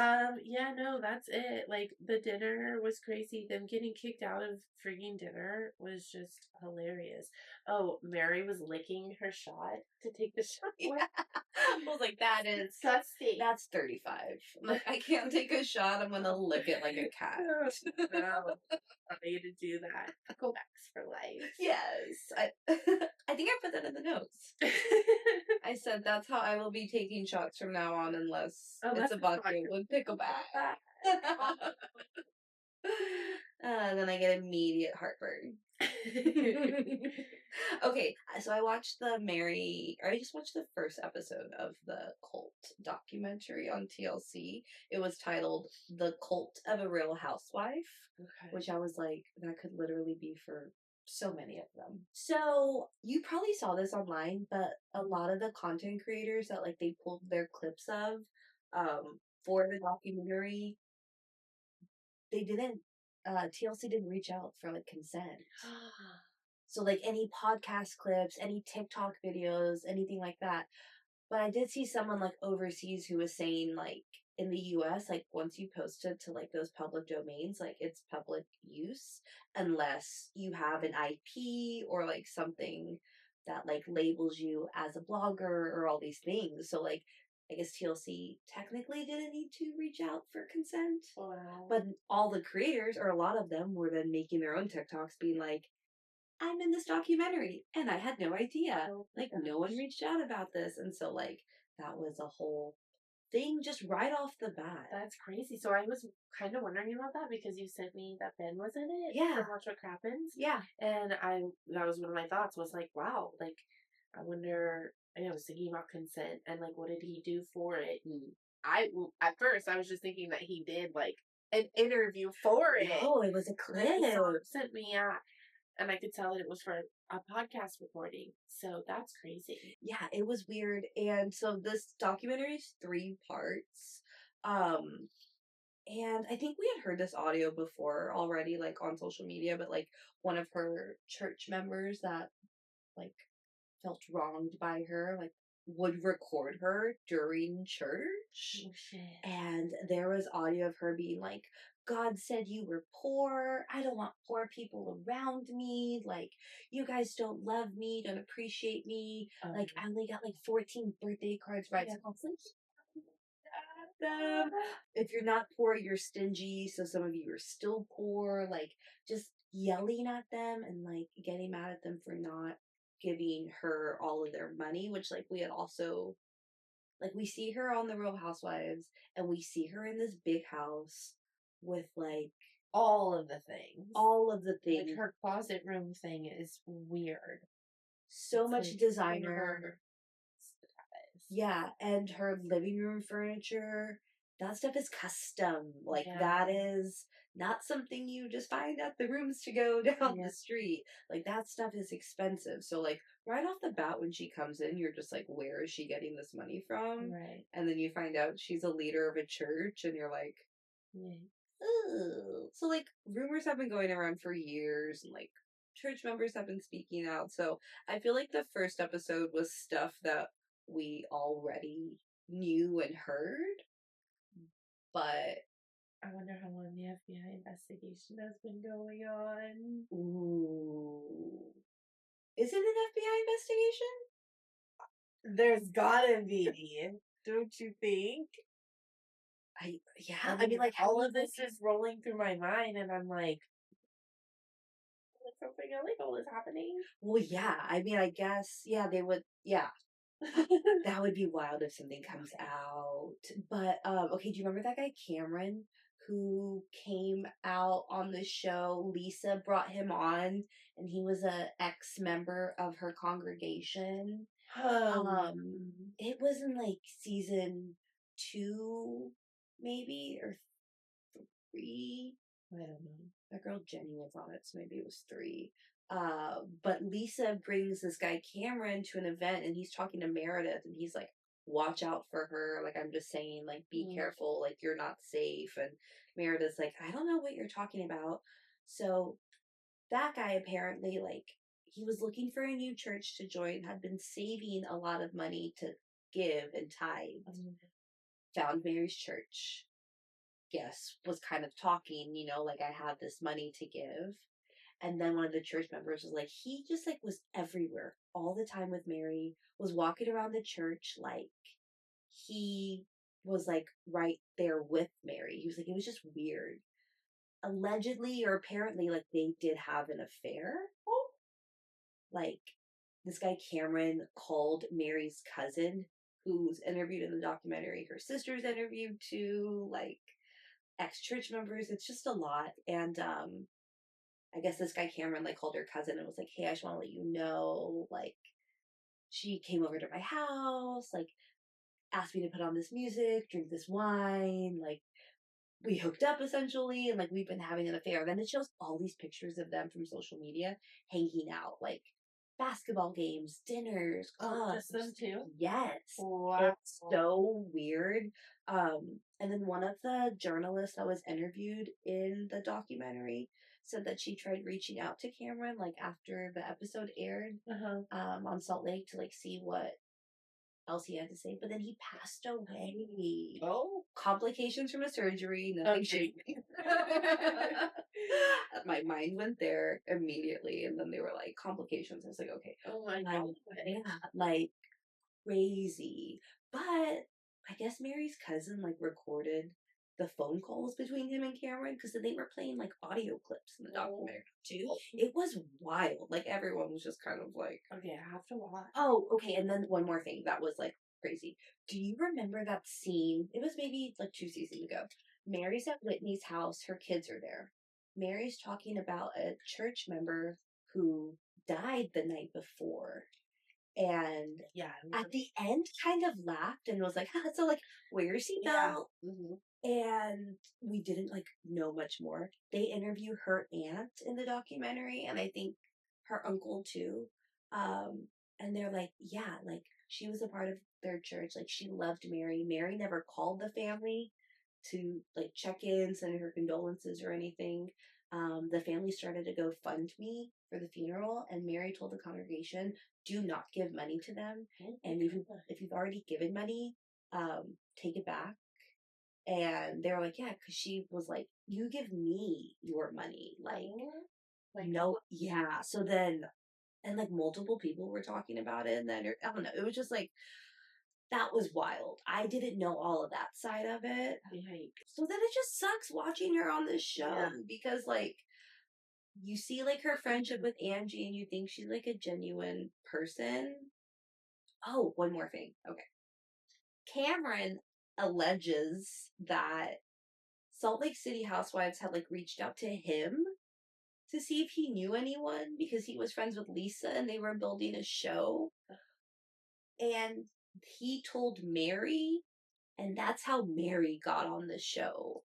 Yeah, no, that's it. Like, the dinner was crazy. Them getting kicked out of freaking dinner was just hilarious. Oh, Mary was licking her shot to take the shot. Yeah. I was like, that is disgusting. That's 35. I'm like, I can't take a shot. I'm gonna lick it like a cat. No, I need to do that. Pickleback's for life. Yes. I think I put that in the notes. I said that's how I will be taking shots from now on unless it's a vodka with pickleback. Then I get immediate heartburn. Okay, so I just watched the first episode of the cult documentary on TLC. It was titled The Cult of a Real Housewife, which I was like, that could literally be for so many of them. So you probably saw this online, but a lot of the content creators that like they pulled their clips of for the documentary, they didn't TLC didn't reach out for like consent. So like any podcast clips, any TikTok videos, anything like that. But I did see someone like overseas who was saying like in the US, like once you post it to like those public domains, like it's public use unless you have an IP or like something that like labels you as a blogger or all these things. So like I guess TLC technically didn't need to reach out for consent. Wow. But all the creators, or a lot of them, were then making their own TikToks being like, I'm in this documentary and I had no idea. Like, no one reached out about this. And so, like, that was a whole thing just right off the bat. That's crazy. So I was kind of wondering about that because you sent me that Ben was in it. Yeah. From Watch What Happens. Yeah. And that was one of my thoughts was like, wow, like, I wonder, I was thinking about consent and like, what did he do for it? And at first, I was just thinking that he did like an interview for it. Oh, it was a clip. Sent me out. And I could tell that it was for a podcast recording. So that's crazy. Yeah, it was weird. And so this documentary is 3 parts. And I think we had heard this audio before already, like on social media, but like one of her church members that like felt wronged by her, like would record her during church. Oh, shit. And there was audio of her being like, God said you were poor. I don't want poor people around me. Like, you guys don't love me, don't appreciate me. Like, I only got like 14 birthday cards, right? Yeah. Them. If you're not poor, you're stingy. So some of you are still poor. Like, just yelling at them and like getting mad at them for not giving her all of their money, which like we had also, like we see her on the Real Housewives and we see her in this big house with like all of the things. Like her closet room thing is weird. So much like designer. Yeah, and her living room furniture that stuff is custom. Like, Yeah. that is not something you just find at the rooms to go down Yeah. the street. Like, that stuff is expensive. So, like, right off the bat, when she comes in, you're just like, where is she getting this money from? Right. And then you find out she's a leader of a church, and you're like, Yeah. ugh. So, like, rumors have been going around for years, and, like, church members have been speaking out. So, I feel like the first episode was stuff that we already knew and heard, but I wonder how long the FBI investigation has been going on. ooh. Is it an FBI investigation? There's gotta be, don't you think? I mean, like, all of this is rolling through my mind, and I'm like something illegal is happening. well, yeah, I mean, I guess, yeah, they would, yeah, that would be wild if something comes out. But okay, do you remember that guy Cameron who came out on the show? Lisa brought him on, and he was a ex member of her congregation. It was in like season 2, maybe, or 3. I don't know. That girl Jenny was on it, so maybe it was 3. But Lisa brings this guy Cameron to an event, and he's talking to Meredith, and he's like, "Watch out for her. Like, I'm just saying, like, be careful. Like, you're not safe." And Meredith's like, "I don't know what you're talking about." So that guy apparently, like, he was looking for a new church to join, had been saving a lot of money to give and tithe. Found Mary's church. Yes, was kind of talking, like, I have this money to give. And then one of the church members was like, he just like was everywhere all the time with Mary, was walking around the church like he was like right there with Mary. He was like, it was just weird. Allegedly or apparently, like, they did have an affair. Like, this guy Cameron called Mary's cousin, who's interviewed in the documentary. Her sister's interviewed too, like, ex church members. It's just a lot. And I guess this guy Cameron like called her cousin and was like, "Hey, I just want to let you know, like, she came over to my house, like, asked me to put on this music, drink this wine, like, we hooked up essentially, and like we've been having an affair." Then it shows all these pictures of them from social media hanging out, like basketball games, dinners, clubs. Just them two? Yes. Wow. It's so weird. And then one of the journalists that was interviewed in the documentary said that she tried reaching out to Cameron like after the episode aired on Salt Lake to like see what else he had to say, but then he passed away. Oh. Complications from a surgery, nothing shaking. My mind went there immediately, and then they were like, complications. I was like, okay. Oh my god. Yeah, like, crazy. But I guess Mary's cousin, like, recorded the phone calls between him and Cameron, because then they were playing, like, audio clips in the documentary, too. It was wild. Like, everyone was just kind of like, Okay, I have to watch. oh, okay. And then one more thing that was like crazy. Do you remember that scene? It was maybe like 2 seasons ago. Mary's at Whitney's house. Her kids are there. Mary's talking about a church member who died the night before. And Yeah. at the end, kind of laughed and was like, so, like, where's he now? And we didn't, like, know much more. They interview her aunt in the documentary, and I think her uncle, too. And they're like, yeah, like, she was a part of their church. Like, she loved Mary. Mary never called the family to, like, check in, send her condolences or anything. The family started to go fund me for the funeral, and Mary told the congregation, do not give money to them. And even if you've already given money, take it back. And they were like, yeah, because she was like, you give me your money. Like, no, yeah. So then, and like multiple people were talking about it. And then, I don't know, it was just like, that was wild. I didn't know all of that side of it. So then it just sucks watching her on this show because, like, you see, like, her friendship with Angie and you think she's, like, a genuine person. Oh, one more thing. Okay. Cameron alleges that Salt Lake City Housewives had, like, reached out to him to see if he knew anyone because he was friends with Lisa and they were building a show. And he told Mary, And that's how Mary got on the show.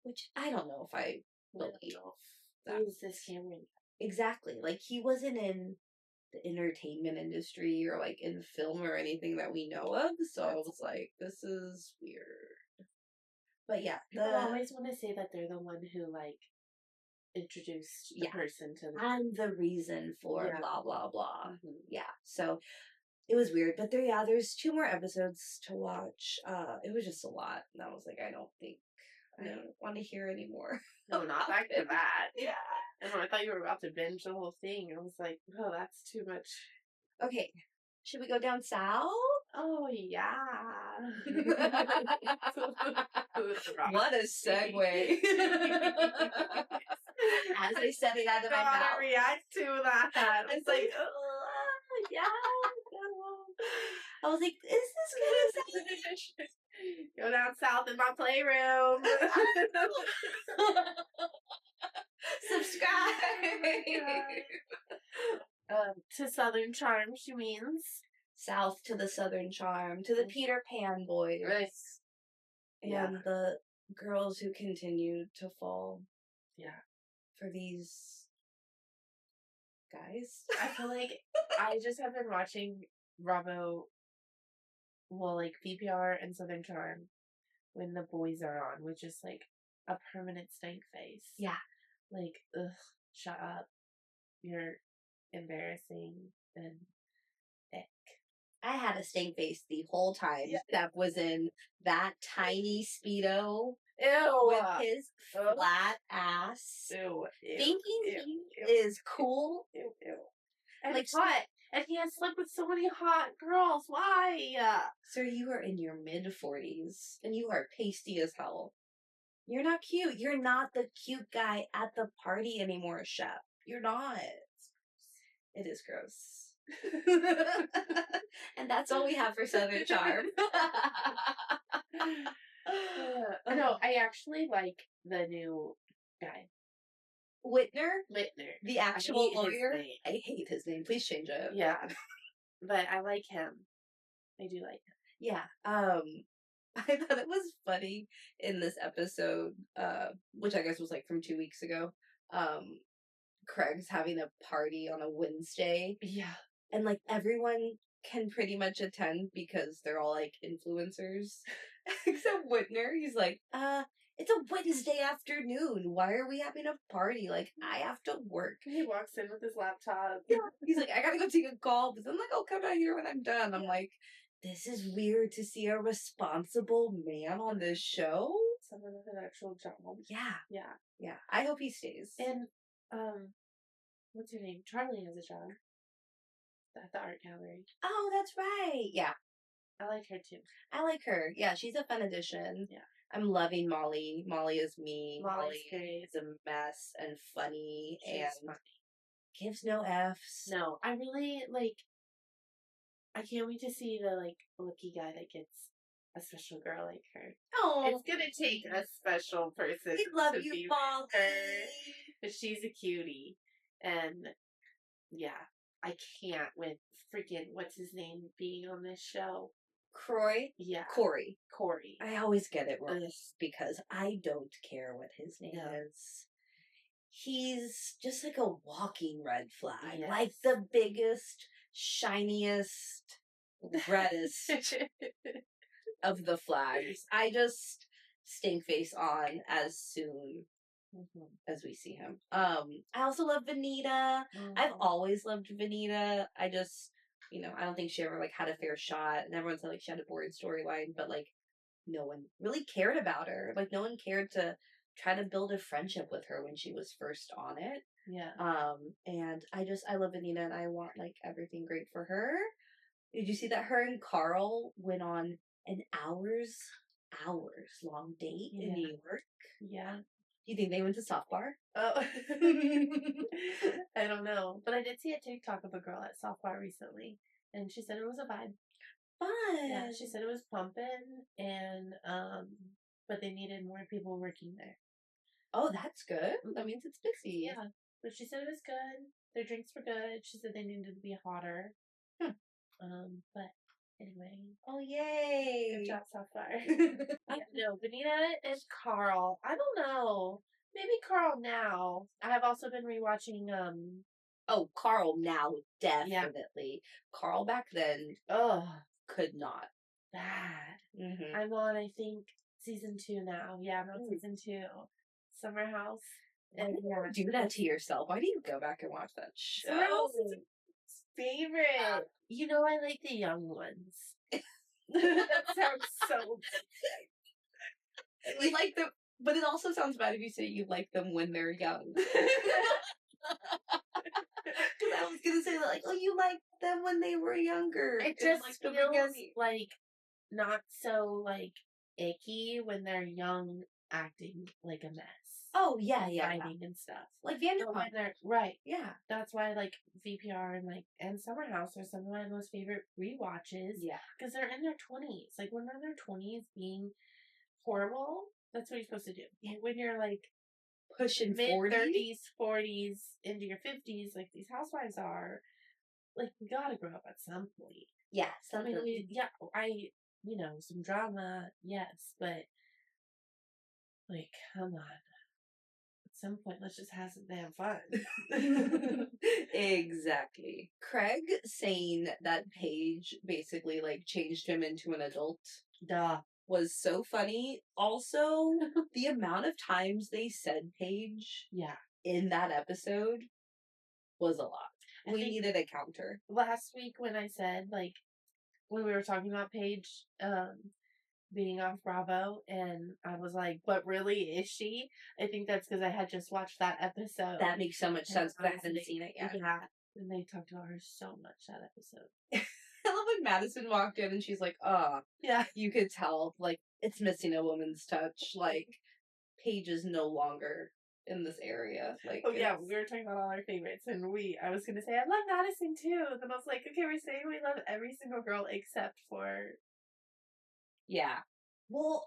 Which I don't know if I believe that. Who's this Cameron? Exactly. Like, he wasn't in the entertainment industry or, like, in film or anything that we know of. So I was like, this is weird. But yeah. People always want to say that they're the one who, like, introduced the person to the... I'm the reason for blah, blah, blah. Mm-hmm. Yeah. So it was weird. But there's 2 more episodes to watch. It was just a lot. And I was like, I don't want to hear anymore. No, not back to that. Yeah. And I thought you were about to binge the whole thing. I was like, oh, that's too much. Okay. Should we go down south? Oh, yeah. What a segue. As I said it out of my mouth. React to that. It's like, oh, yeah. I was like, is this gonna go down south in my playroom? Subscribe. To Southern Charm, she means. South to the Southern Charm, to the Peter Pan boys. Right. And the girls who continue to fall. Yeah. For these guys. I feel like I just have been watching Bravo, well, like PPR and Southern Charm when the boys are on, which is like a permanent stank face. Yeah. Like, ugh, shut up. You're embarrassing and ick. I had a stank face the whole time. Yeah. Steph was in that tiny Speedo. Ew. With his flat ass. Ew. Thinking he is cool. Ew. And like what? And he has slept with so many hot girls. Why? Sir, you are in your mid-40s. And you are pasty as hell. You're not cute. You're not the cute guy at the party anymore, Chef. You're not. It is gross. And that's all we have for Southern Charm. No, I actually like the new guy. Whitner? The actual lawyer? I hate his name. Please change it. Yeah. But I like him. I do like him. Yeah. I thought it was funny in this episode, which I guess was like from 2 weeks ago. Craig's having a party on a Wednesday. Yeah. And like everyone can pretty much attend because they're all like influencers. Except Whitner. He's like, it's a Wednesday afternoon. Why are we having a party? Like, I have to work. He walks in with his laptop. Yeah. He's like, I gotta go take a call. But then like, I'll come down here when I'm done. I'm like, this is weird to see a responsible man on this show. Someone with an actual job. Yeah. Yeah. I hope he stays. And, what's her name? Charlie has a job at the art gallery. Oh, that's right. Yeah. I like her too. I like her. Yeah, she's a fun addition. Yeah. I'm loving Molly. Molly is me. Molly is a mess and funny. She's funny. Gives no Fs. No, I really, like, I can't wait to see the, like, lucky guy that gets a special girl like her. Oh. It's gonna take a special person we love to you, be Molly. her. But she's a cutie. And, yeah, I can't with freaking, what's his name, being on this show. Croy? Yeah. Corey. I always get it wrong because I don't care what his name is. He's just like a walking red flag. Yes. Like the biggest, shiniest, reddest of the flags. I just stink face on as soon as we see him. I also love Vanita. I've always loved Vanita. I just... I don't think she ever, like, had a fair shot. And everyone said, like, she had a boring storyline. But, like, no one really cared about her. Like, no one cared to try to build a friendship with her when she was first on it. Yeah. And I love Vanita, and I want, like, everything great for her. Did you see that her and Carl went on an hours-long date in New York? Yeah. Do you think they went to Soft Bar? Oh. I don't know. But I did see a TikTok of a girl at Soft Bar recently. And she said it was a vibe. Fun. Yeah, she said it was pumping. And, but they needed more people working there. Oh, that's good. That means it's busy. Yeah. But she said it was good. Their drinks were good. She said they needed to be hotter. But Anyway, Oh, good yay! job so far. I don't know. Benita and Carl. I don't know. Maybe Carl now. I have also been rewatching. Oh, Carl now, definitely. Carl back then, could not. Bad. Mm-hmm. I'm on, I think, season 2 now. Yeah, I'm on season 2. Summer House. Why do you do that to yourself? Why do you go back and watch that Summer House show? is favorite. You know, I like the young ones. That sounds so You like them, but it also sounds bad if you say you like them when they're young. Because I was gonna say that, like, oh, you liked them when they were younger. It in, just like, the feels beginning. like not so like icky when they're young, acting like a mess. Oh yeah, Fighting and stuff. like But when Vanderpump. they're right. Yeah, That's why like VPR and Summer House are some of my most favorite rewatches. yeah. Because they're in their 20s. Like when they're in their 20s being horrible, that's what you're supposed to do. Yeah. When you're like Pushing mid 40. 30s, 40s, into your 50s, like these housewives are, like we gotta grow up at some point. Yeah, I something. mean, you know, some drama, yes, but like, come on. At some point, let's just have some damn fun. Exactly. Craig saying that Paige basically like changed him into an adult Duh. was so funny. Also, the amount of times they said Paige Yeah. in that episode was a lot. We needed a counter. Last week when I said, like, when we were talking about Paige being off Bravo, and I was like, but really, is she? I think that's because I had just watched that episode. That makes so much sense because I hadn't seen it yet. Yeah. And they talked about her so much that episode. I love when Madison walked in and she's like, yeah, you could tell, like, it's missing a woman's touch. Like, Paige is no longer in this area. Like, oh yeah, we were talking about all our favorites, and I was gonna say I love Madison too. Then I was like, okay, we're saying we love every single girl except for. Yeah. Well,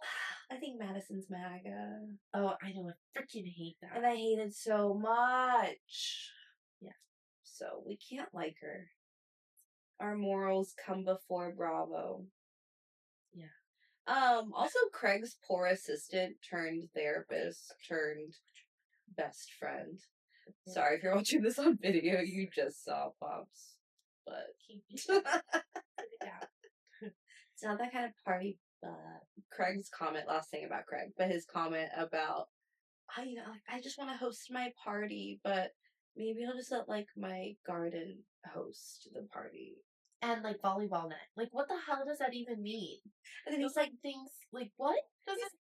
I think Madison's MAGA. Oh, I know, I freaking hate that. And I hate it so much. Yeah. So we can't like her. Our morals come before Bravo. Yeah. Also Craig's poor assistant turned therapist turned best friend. Sorry if you're watching this on video, you just saw Pops. But it's not that kind of party. Craig's comment, last thing about Craig, but his comment about, I just want to host my party, but maybe I'll just let like my garden host the party. And like volleyball net. Like, what the hell does that even mean? And then he's like things like what does it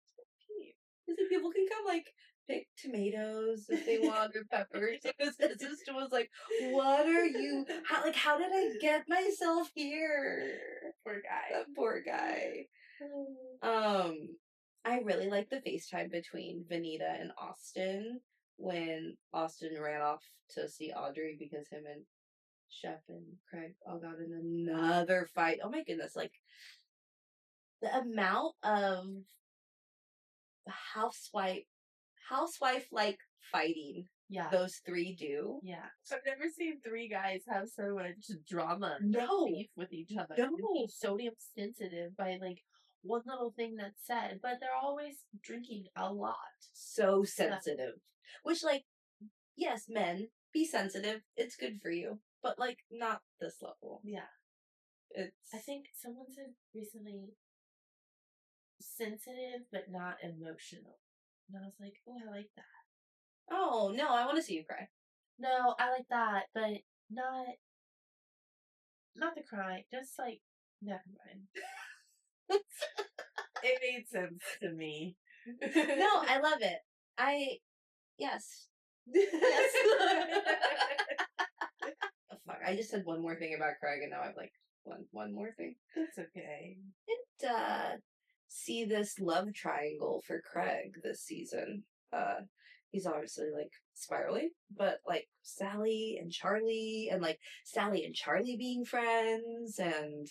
mean? He's like, people can come like pick tomatoes if they want or peppers. His sister was like, "What are you? How did I get myself here?" Poor guy. That poor guy. I really like the FaceTime between Vanita and Austin when Austin ran off to see Audrey because him and Shep and Craig all got in another fight. Oh my goodness, like the amount of housewife like fighting those three do. Yeah. I've never seen three guys have so much drama beef with each other. No. Being so damn sensitive by like one little thing that's said, but they're always drinking a lot. So sensitive. Which, like, yes, men, be sensitive. It's good for you. But, like, not this level. Yeah. I think someone said recently, sensitive but not emotional. And I was like, oh, I like that. Oh, no, I want to see you cry. No, I like that, but not the crying. Just like, never mind. It made sense to me. No, I love it. Yes. Oh, fuck, I just said one more thing about Craig and now I've like one more thing. That's okay. And see this love triangle for Craig this season. He's obviously like spiraling, but like Sally and Charlie, and like Sally and Charlie being friends, and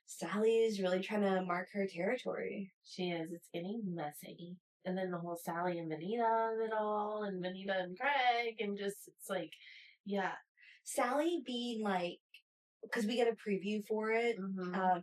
Sally is really trying to mark her territory. She is. It's getting messy. And then the whole Sally and Vanita of it all, and Vanita and Craig, and just, it's like, yeah. Sally being like because we get a preview for it,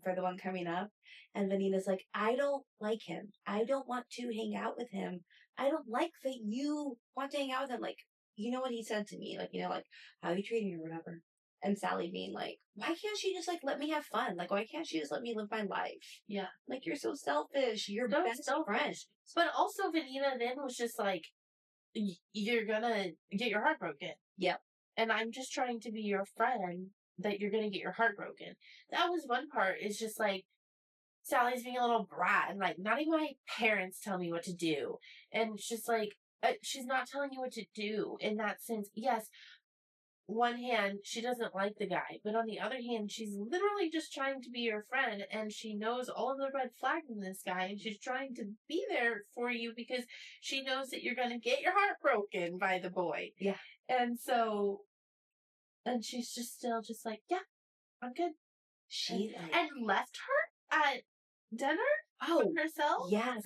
for the one coming up. And Vanita's like, I don't like him. I don't want to hang out with him. I don't like that you want to hang out with him. Like, you know what he said to me? Like, like, how you treating me or whatever. And Sally being like, why can't she just, like, let me have fun? Like, why can't she just let me live my life? Yeah. Like, you're so selfish. You're best friend. But also, Vanita then was just like, you're gonna get your heart broken. Yep. And I'm just trying to be your friend that you're gonna get your heart broken. That was one part. It's just like, Sally's being a little brat and like, not even my parents tell me what to do. And it's just like, she's not telling you what to do in that sense. Yes, one hand, she doesn't like the guy, but on the other hand, she's literally just trying to be your friend, and she knows all of the red flags in this guy, and she's trying to be there for you because she knows that you're going to get your heart broken by the boy. Yeah. And so, and she's just still just like, yeah, I'm good. And left her at dinner herself. Yeah.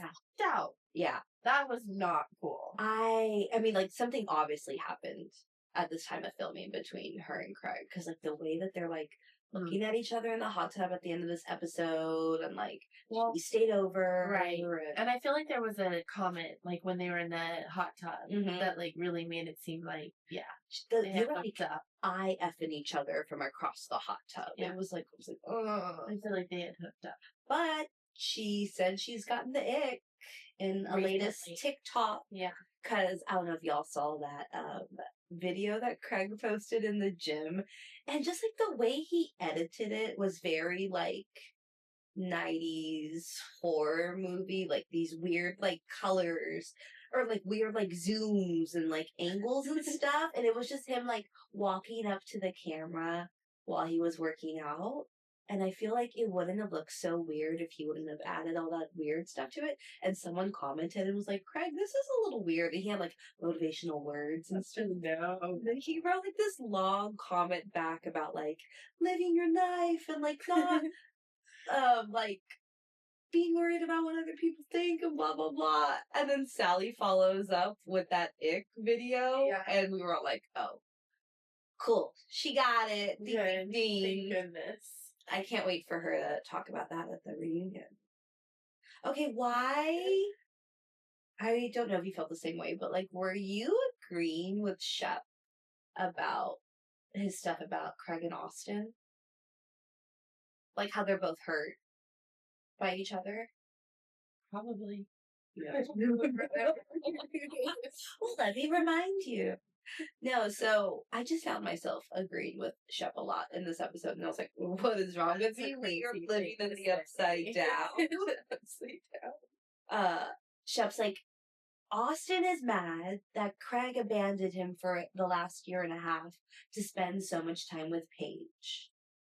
Out. Yeah. That was not cool. I mean, like, something obviously happened at this time of filming between her and Craig, because, like, the way that they're, like, looking at each other in the hot tub at the end of this episode, and, like, he stayed over. Right. And I feel like there was a comment, like, when they were in the hot tub, that, like, really made it seem like, they were, like, eye effing each other from across the hot tub. Yeah. It was like, oh. I feel like they had hooked up. But she said she's gotten the ick in a latest TikTok. Yeah. Because I don't know if y'all saw that video that Craig posted in the gym. And just like the way he edited it was very like 90s horror movie, like these weird like colors or like weird like zooms and like angles and stuff. And it was just him like walking up to the camera while he was working out. And I feel like it wouldn't have looked so weird if he wouldn't have added all that weird stuff to it. And someone commented and was like, Craig, this is a little weird. And he had like motivational words and stuff. No. And then he wrote like this long comment back about like living your life and like not like being worried about what other people think and blah blah blah. And then Sally follows up with that ick video. Yeah. And we were all like, oh, cool. She got it. Good. Thank goodness. I can't wait for her to talk about that at the reunion. Okay, why? I don't know if you felt the same way, but like, were you agreeing with Shep about his stuff about Craig and Austin? Like how they're both hurt by each other? Probably. Yeah. Well, let me remind you. No, so I just found myself agreeing with Shep a lot in this episode, and I was like, what is wrong with me? You're living in the upside down. Shep's like, Austin is mad that Craig abandoned him for the last year and a half to spend so much time with Paige.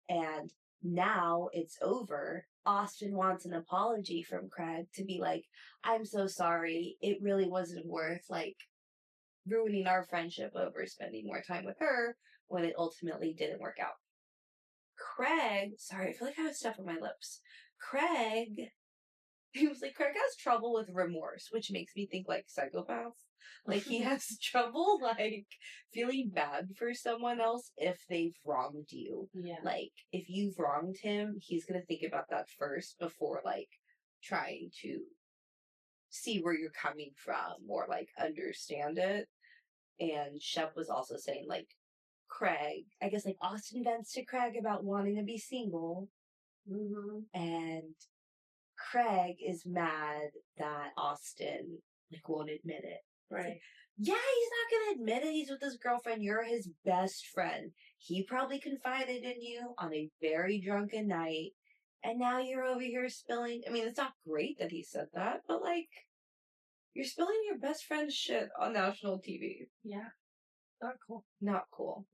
And now it's over. Austin wants an apology from Craig to be like, I'm so sorry. It really wasn't worth, like, ruining our friendship over spending more time with her when it ultimately didn't work out. Craig, sorry, I feel like I have stuff on my lips. He was like, Craig has trouble with remorse, which makes me think like psychopath. Like he has trouble like feeling bad for someone else if they've wronged you. Yeah. Like if you've wronged him, he's gonna think about that first before like trying to see where you're coming from or like understand it. And Shep was also saying like Craig, I guess like Austin vents to Craig about wanting to be single. And Craig is mad that Austin like won't admit it. Right. Like, yeah, he's not gonna admit it. He's with his girlfriend. You're his best friend. He probably confided in you on a very drunken night. And now you're over here spilling. I mean, it's not great that he said that, but like, you're spilling your best friend's shit on national TV. Yeah. Not cool. Not cool.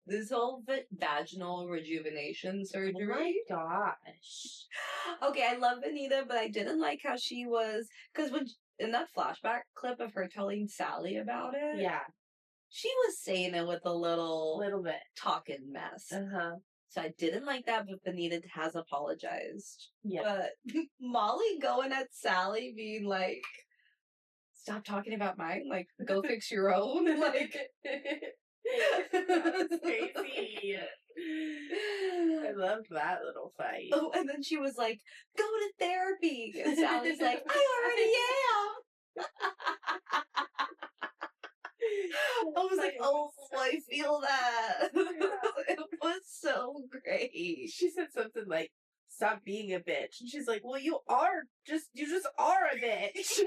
This whole vaginal rejuvenation surgery. Oh my gosh. Okay, I love Anita, but I didn't like how she was, because when in that flashback clip of her telling Sally about it, yeah, she was saying it with a little bit talking mess. So I didn't like that, but Anita has apologized. Yeah. But Molly going at Sally being like, stop talking about mine, like, go fix your own. Like, That was crazy. I love that little fight. Oh, and then she was like, "Go to therapy," and Sally's like, "I already am." I was like, "Oh, I feel that." It was so great. She said something like, "Stop being a bitch," and she's like, "Well, you just are a bitch."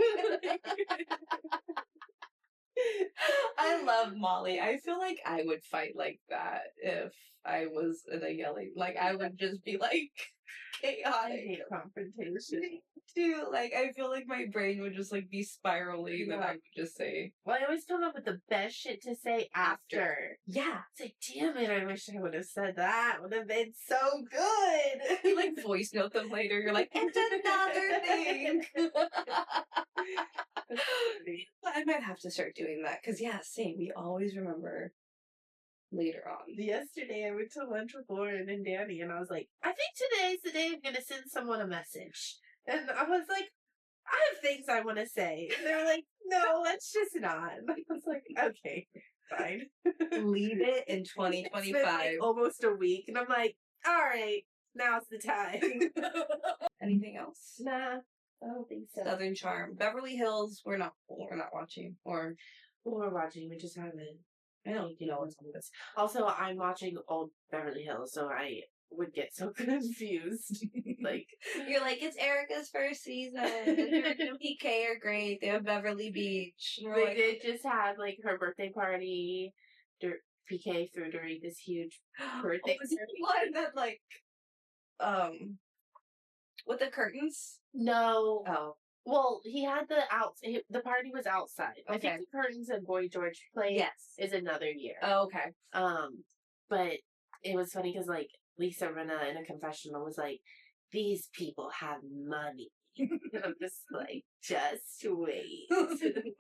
I love Molly. I feel like I would fight like that if I was in a yelling. Like, I would just be like I chaotic. hate confrontation. Too. Like, I feel like my brain would just like be spiraling, and I would just say, Well, I always come up with the best shit to say after. "Yeah." It's like, damn it, I wish I would have said that. Would have been so good. You like voice note them later. You're like, "It's another thing." I might have to start doing that because yeah, same. We always remember later on. Yesterday, I went to lunch with Lauren and Danny, and I was like, I think today's the day I'm going to send someone a message. And I was like, I have things I want to say. And they're like, no, let's just not. And I was like, okay, fine. Leave it in It's been 2025. like almost a week, and I'm like, all right, now's the time. Anything else? Nah, I don't think so. Southern Charm, Beverly Hills. We're not watching. Or We're watching, we just haven't. I don't know what's on this. Also, I'm watching old Beverly Hills, so I would get so confused. Like, You're like, it's Erica's first season. Erica and PK are great. They have Beverly Beach. And we're they like, did just have like her birthday party. PK threw during this huge birthday was it the one that like, with the curtains? No. Oh, Well, he had the party was outside. I Okay. think the curtains and Boy George play yes. is another year. Oh, okay. But it was funny because like Lisa Rinna in a confessional was like, these people have money. And I'm just like, just wait.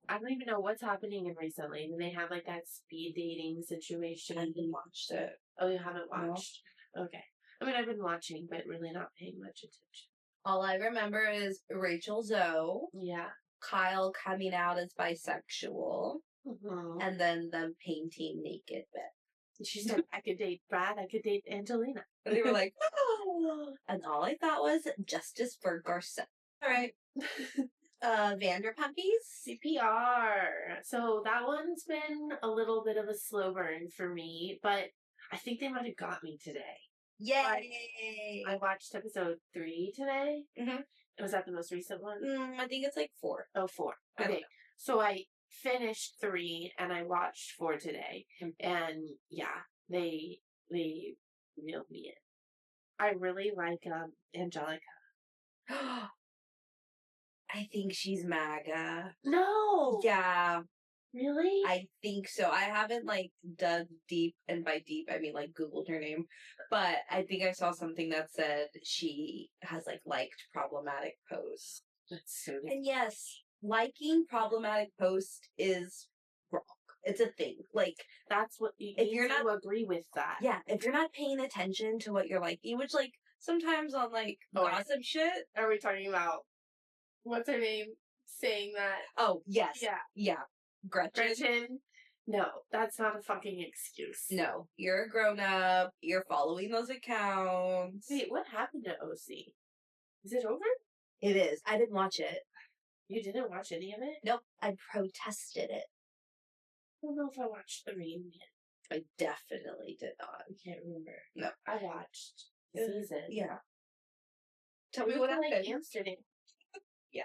I don't even know what's happening in recently. And they have like that speed dating situation. I haven't watched it. Oh, you haven't No. watched? Okay. I mean, I've been watching, but really not paying much attention. All I remember is Rachel Zoe, Yeah. Kyle coming out as bisexual, Mm-hmm. and then them painting naked bit. She said, I could date Brad, I could date Angelina. And they were like, oh. And all I thought was justice for Garcette. All right. Vanderpumpies. CPR. So that one's been a little bit of a slow burn for me, but I think they might have got me today. Yay! I watched episode 3 today. Mhm. Was that the most recent one? I think it's like 4. Oh, 4. I don't Okay. So I finished 3 and I watched 4 today. Mhm. And yeah, they reeled me in. I really like Angelica. I think she's MAGA. No. Yeah, Really? I think so. I haven't like dug deep, and by deep I mean like Googled her name, but I think I saw something that said she has like liked problematic posts. That's so And yes, liking problematic posts is wrong. It's a thing. Like, that's what you if need you're to not- agree with that. yeah, if you're not paying attention to what you're liking, which like sometimes on like Oh, I- gossip shit. Are we talking about what's her name saying that? Oh yes, Yeah. yeah, Gretchen. Gretchen? No, that's not a fucking excuse. No, you're a grown up. You're following those accounts. Wait, what happened to OC? Is it over? It is. I didn't watch it. You didn't watch any of it? Nope. I protested it. I don't know if I watched the reunion. I definitely did not. I can't remember. No. I watched the season. Yeah. Tell We me went what to, like, happened. Amsterdam. Yeah.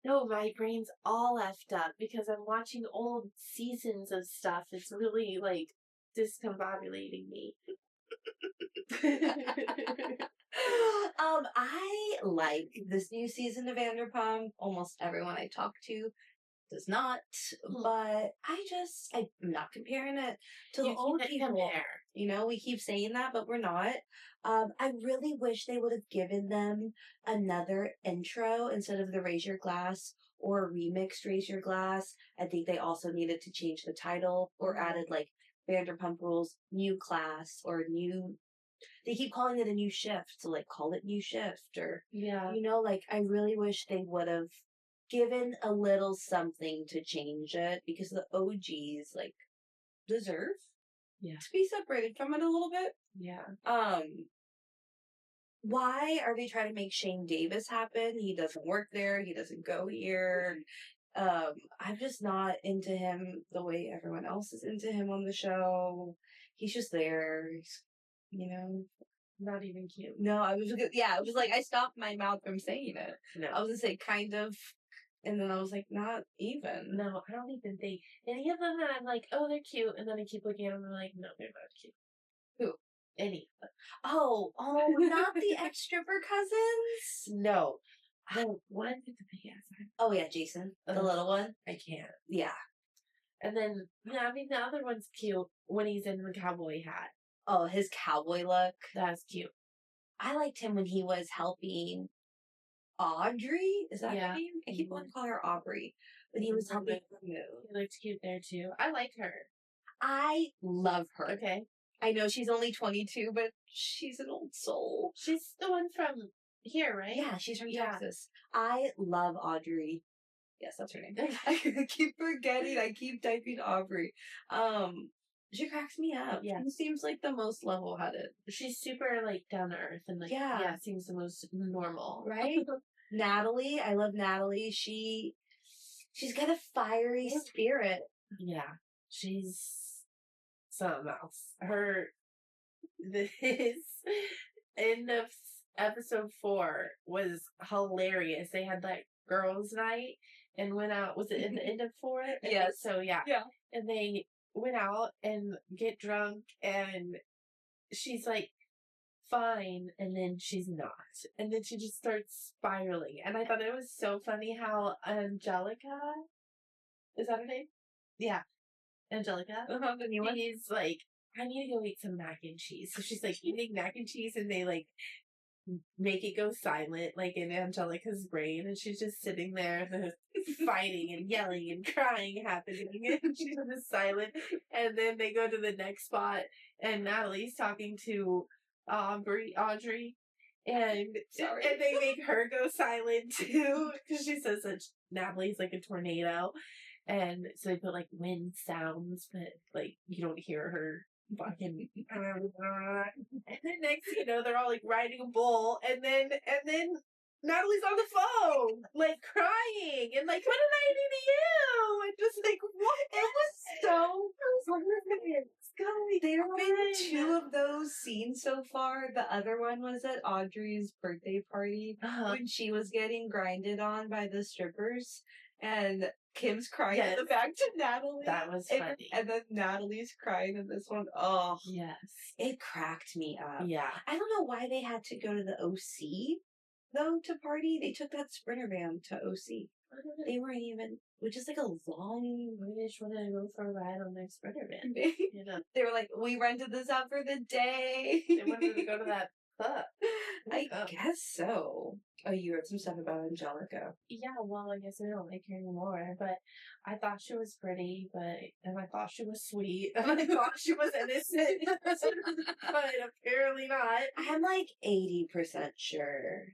No, my brain's all effed up because I'm watching old seasons of stuff. It's really, like, discombobulating me. I like this new season of Vanderpump. Almost everyone I talk to does not, but I'm not comparing it to the You old can't people. compare. You know, we keep saying that, but we're not. I really wish they would have given them another intro instead of the Raise Your Glass or remixed Raise Your Glass. I think they also needed to change the title or added like Vanderpump Rules New Class or new. They keep calling it a new shift, so like call it New Shift or Yeah. you know, like I really wish they would have given a little something to change it because the OGs like deserve to be separated from it a little bit. Yeah. Why are they trying to make Shane Davis happen? He doesn't work there. He doesn't go here. I'm just not into him the way everyone else is into him on the show. He's just there. Not even cute. No, I was like, I stopped my mouth from saying it. No. I was gonna say kind of, and then I was like, not even. No, I don't even think any of them that I'm like, oh, they're cute, and then I keep looking at them and I'm like, no, they're not cute. Who? Any. Oh, not the ex-stripper cousins? No. The one with the big ass eye. Oh, yeah, Jason. The little one? I can't. Yeah. And then, I mean, the other one's cute when he's in the cowboy hat. Oh, his cowboy look. That's cute. I liked him when he was helping Audrey. Is that her name? I keep wanting to call her Aubrey. But he was helping her move. He looked cute there, too. I like her. I love her. Okay. I know she's only 22, but she's an old soul. She's the one from here, right? Yeah, she's from Texas. I love Audrey. Yes, that's her name. I keep forgetting. I keep typing Aubrey. She cracks me up. Yeah. She seems like the most level-headed. She's super, like, down to earth and, like, yeah seems the most normal. Right? Natalie. I love Natalie. She's got a fiery spirit. Yeah. She's something else. This end of episode 4 was hilarious. They had that girls' night and went out. Was it in the end of 4? Yes. So yeah. And they went out and get drunk, and she's like fine, and then she's not, and then she just starts spiraling. And I thought it was so funny how Angelica, is that her name? Yeah, Angelica. The new one. He's like, I need to go eat some mac and cheese. So she's like eating mac and cheese, and they like make it go silent, like in Angelica's brain, and she's just sitting there, fighting and yelling and crying happening, and she's just silent. And then they go to the next spot, and Natalie's talking to Audrey, and they make her go silent too, because she says that Natalie's like a tornado, and so they put like wind sounds, but like you don't hear her fucking and then next thing you know, they're all like riding a bull, and then Natalie's on the phone like crying and like, what did I do to you? And just like, what? It was so there have been 2 of those scenes so far. The other one was at Audrey's birthday party when she was getting grinded on by the strippers, and Kim's crying in the back to Natalie. That was funny. And then Natalie's crying in this one. Oh. Yes. It cracked me up. Yeah. I don't know why they had to go to the OC, though, to party. They took that Sprinter van to OC. They weren't even, which is like a long... Maybe they just wanted to go for a ride on their Sprinter van. You know? They were like, we rented this out for the day. They wanted to go to that club. I guess so. Oh, you heard some stuff about Angelica. Yeah, well, I guess I don't like her anymore, but I thought she was pretty, and I thought she was sweet, and I thought she was innocent, but apparently not. I'm like 80% sure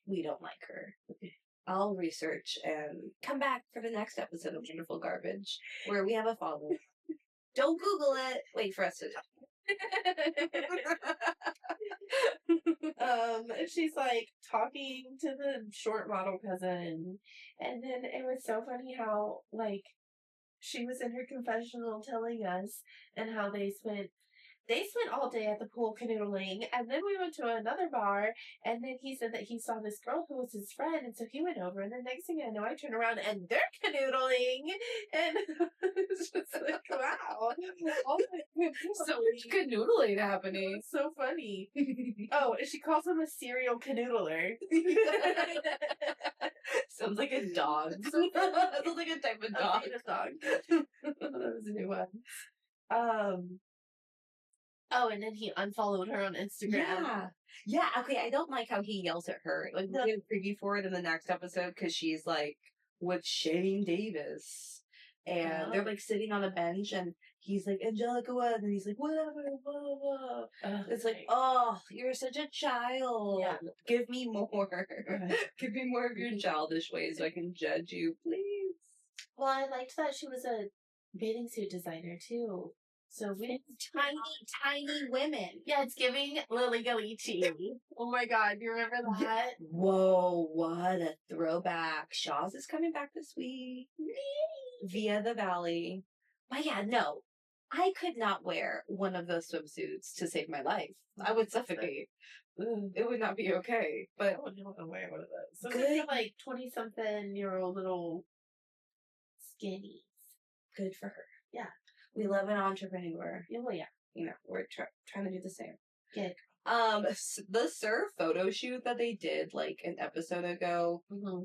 we don't like her. I'll research and come back for the next episode of Wonderful Garbage, where we have a follow-up. Don't Google it. Wait for us to talk. She's like talking to the short model cousin, and then it was so funny how like she was in her confessional telling us and how they spent all day at the pool canoodling, and then we went to another bar, and then he said that he saw this girl who was his friend, and so he went over, and then next thing I know, I turn around and they're canoodling, and it's just like, wow. So much canoodling happening. It's so funny. Oh, and she calls him a serial canoodler. Sounds like a dog. Sounds like a type of dog. That was a new one. Oh, and then he unfollowed her on Instagram. Yeah, okay, I don't like how he yells at her. Like, we'll get a preview for it in the next episode, because she's, like, with Shane Davis. And they're, like, sitting on a bench, and he's like, Angelica what? And he's like, whatever, blah, blah. It's like, oh, you're such a child. Yeah. Give me more. Give me more of your childish ways so I can judge you, please. Well, I liked that she was a bathing suit designer, too. So we Tiny, tiny women. yeah, it's giving Lily Galici. Oh my god, you remember that? Whoa, what a throwback. Shaw's is coming back this week. Via the Valley. But yeah, no. I could not wear one of those swimsuits to save my life. I would suffocate. It would not be okay. But I wouldn't want to wear one of those. So good, they're like 20-something-year-old little skinnies. good for her. Yeah. We love an entrepreneur. Oh yeah. You know, we're trying to do the same. Good. The Sir photo shoot that they did like an episode ago. Mm-hmm.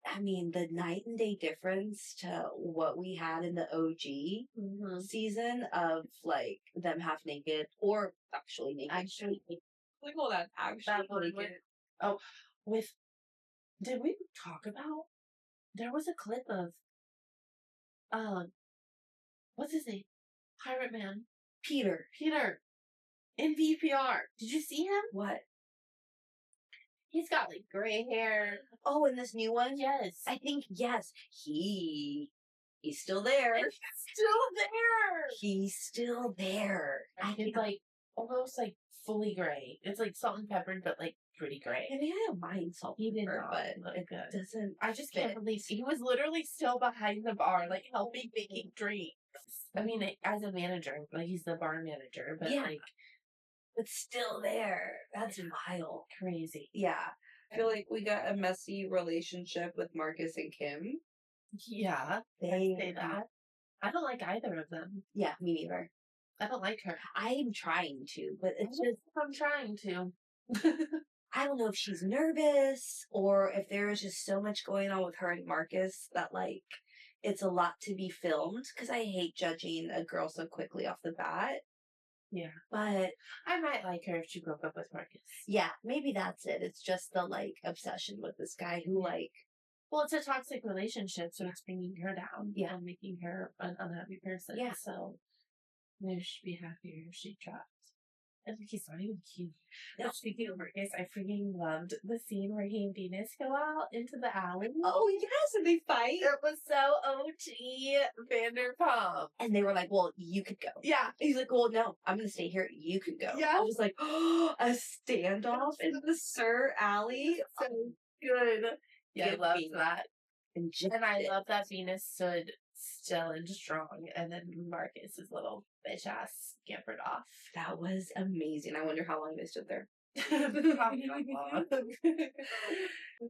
I mean, the night and day difference to what we had in the OG season of like them half naked or actually naked. Actually, We call that actually naked. Oh, did we talk about? There was a clip of, what's his name? Pirate Man. Peter. In VPR. Did you see him? What? He's got like gray hair. Oh, in this new one? Yes. I think, yes. He's still there. He's still there. He's like almost like fully gray. It's like salt and peppered, but like pretty gray. I mean, I don't mind salt and pepper, but it doesn't. I just can't believe he was literally still behind the bar, like helping making drinks. I mean, as a manager, like he's the bar manager, but like, but still there. That's wild. Crazy. Yeah. I feel like we got a messy relationship with Marcus and Kim. Yeah. They say that. I don't like either of them. Yeah, me neither. I don't like her. I'm trying to, but it's just... I'm trying to. I don't know if she's nervous or if there is just so much going on with her and Marcus that, like, it's a lot to be filmed, because I hate judging a girl so quickly off the bat. Yeah. But I might like her if she broke up with Marcus. Yeah, maybe that's it. It's just the, like, obsession with this guy who, like... Well, it's a toxic relationship, so it's bringing her down. Yeah. And making her an unhappy person. Yeah. So maybe she'd be happier if she dropped. I think he's not even cute. No. Speaking of Marcus, I freaking loved the scene where he and Venus go out into the alley. Oh, yes, and they fight. It was so OT Vanderpump. And they were like, well, you could go. Yeah. And he's like, well, no, I'm going to stay here. You could go. Yeah. I was like, oh, a standoff in the Sir Alley. So good. Yeah, I loved that. And I love that Venus stood still and strong, and then Marcus's little bitch ass scampered off. That was amazing. I wonder how long they stood there.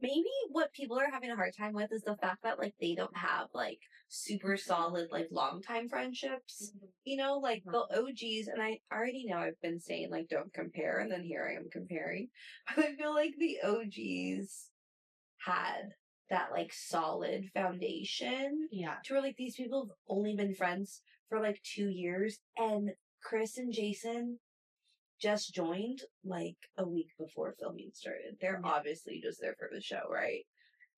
Maybe what people are having a hard time with is the fact that, like, they don't have, like, super solid, like, long time friendships. You know, like, the OGs, and I already know I've been saying, like, don't compare, and then here I am comparing. But I feel like the OGs had that, like, solid foundation. Yeah. To where, like, these people have only been friends for, like, 2 years, and Chris and Jason just joined, like, a week before filming started. They're obviously just there for the show, right?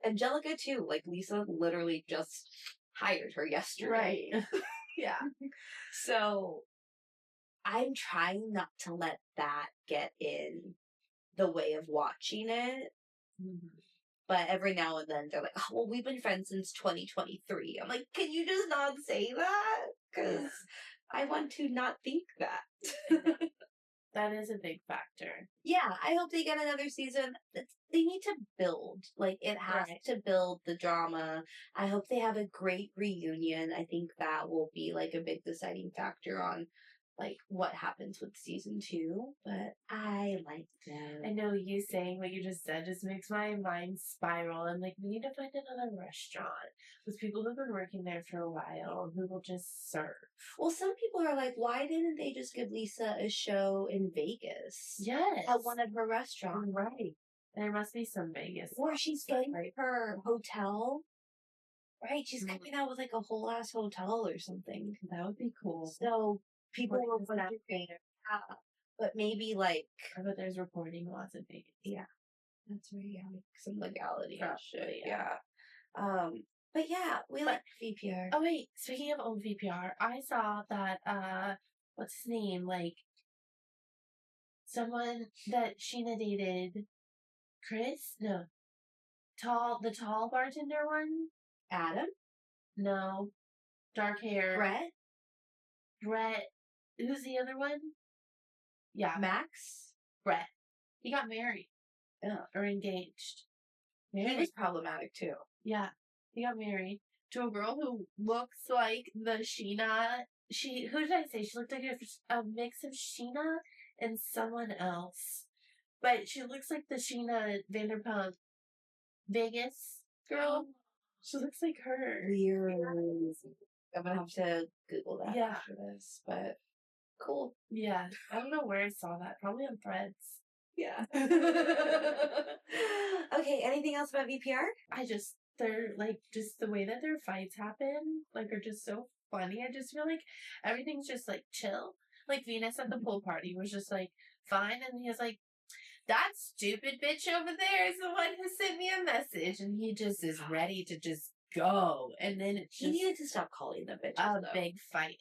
Angelica, too. Like, Lisa literally just hired her yesterday. Right. Yeah. So, I'm trying not to let that get in the way of watching it. Mm-hmm. But every now and then they're like, oh, well, we've been friends since 2023. I'm like, can you just not say that? Because I want to not think that. That is a big factor. Yeah, I hope they get another season. They need to build. Like, it has to build the drama. I hope they have a great reunion. I think that will be, like, a big deciding factor on, like, what happens with season 2. But I like them. I know you saying what you just said just makes my mind spiral. I'm like, we need to find another restaurant with people who've been working there for a while who will just serve. Well, some people are like, why didn't they just give Lisa a show in Vegas? Yes. At one of her restaurants. Right. There must be some Vegas. Or she's getting her hotel. Right? She's coming out with, like, a whole ass hotel or something. That would be cool. So people were wondering, but maybe, like... I bet there's reporting laws in Vegas. Yeah. That's where you have some legality and shit. Yeah. But yeah, we like VPR. Oh wait, speaking of old VPR, I saw that, what's his name? Like, someone that Sheena dated, Chris? No. The tall bartender one? Adam? No. Dark hair. Brett? who's the other one? Yeah, Max? Brett. He got married. Yeah. Or engaged. He was problematic too. Yeah. He got married to a girl who looks like the Sheena. Who did I say? She looked like a mix of Sheena and someone else. But she looks like the Sheena Vanderpump Vegas girl. She looks like her. Weird. I'm gonna have to Google that after this, but cool. Yeah. I don't know where I saw that. Probably on Threads. Yeah. Okay, anything else about VPR? They're like, just the way that their fights happen, like, are just so funny. I just feel like everything's just like chill. Like, Venus at the pool party was just like, fine. And he was like, that stupid bitch over there is the one who sent me a message. And he just is ready to just go. And then it's just. He needed to stop calling them bitches, a though. big fight.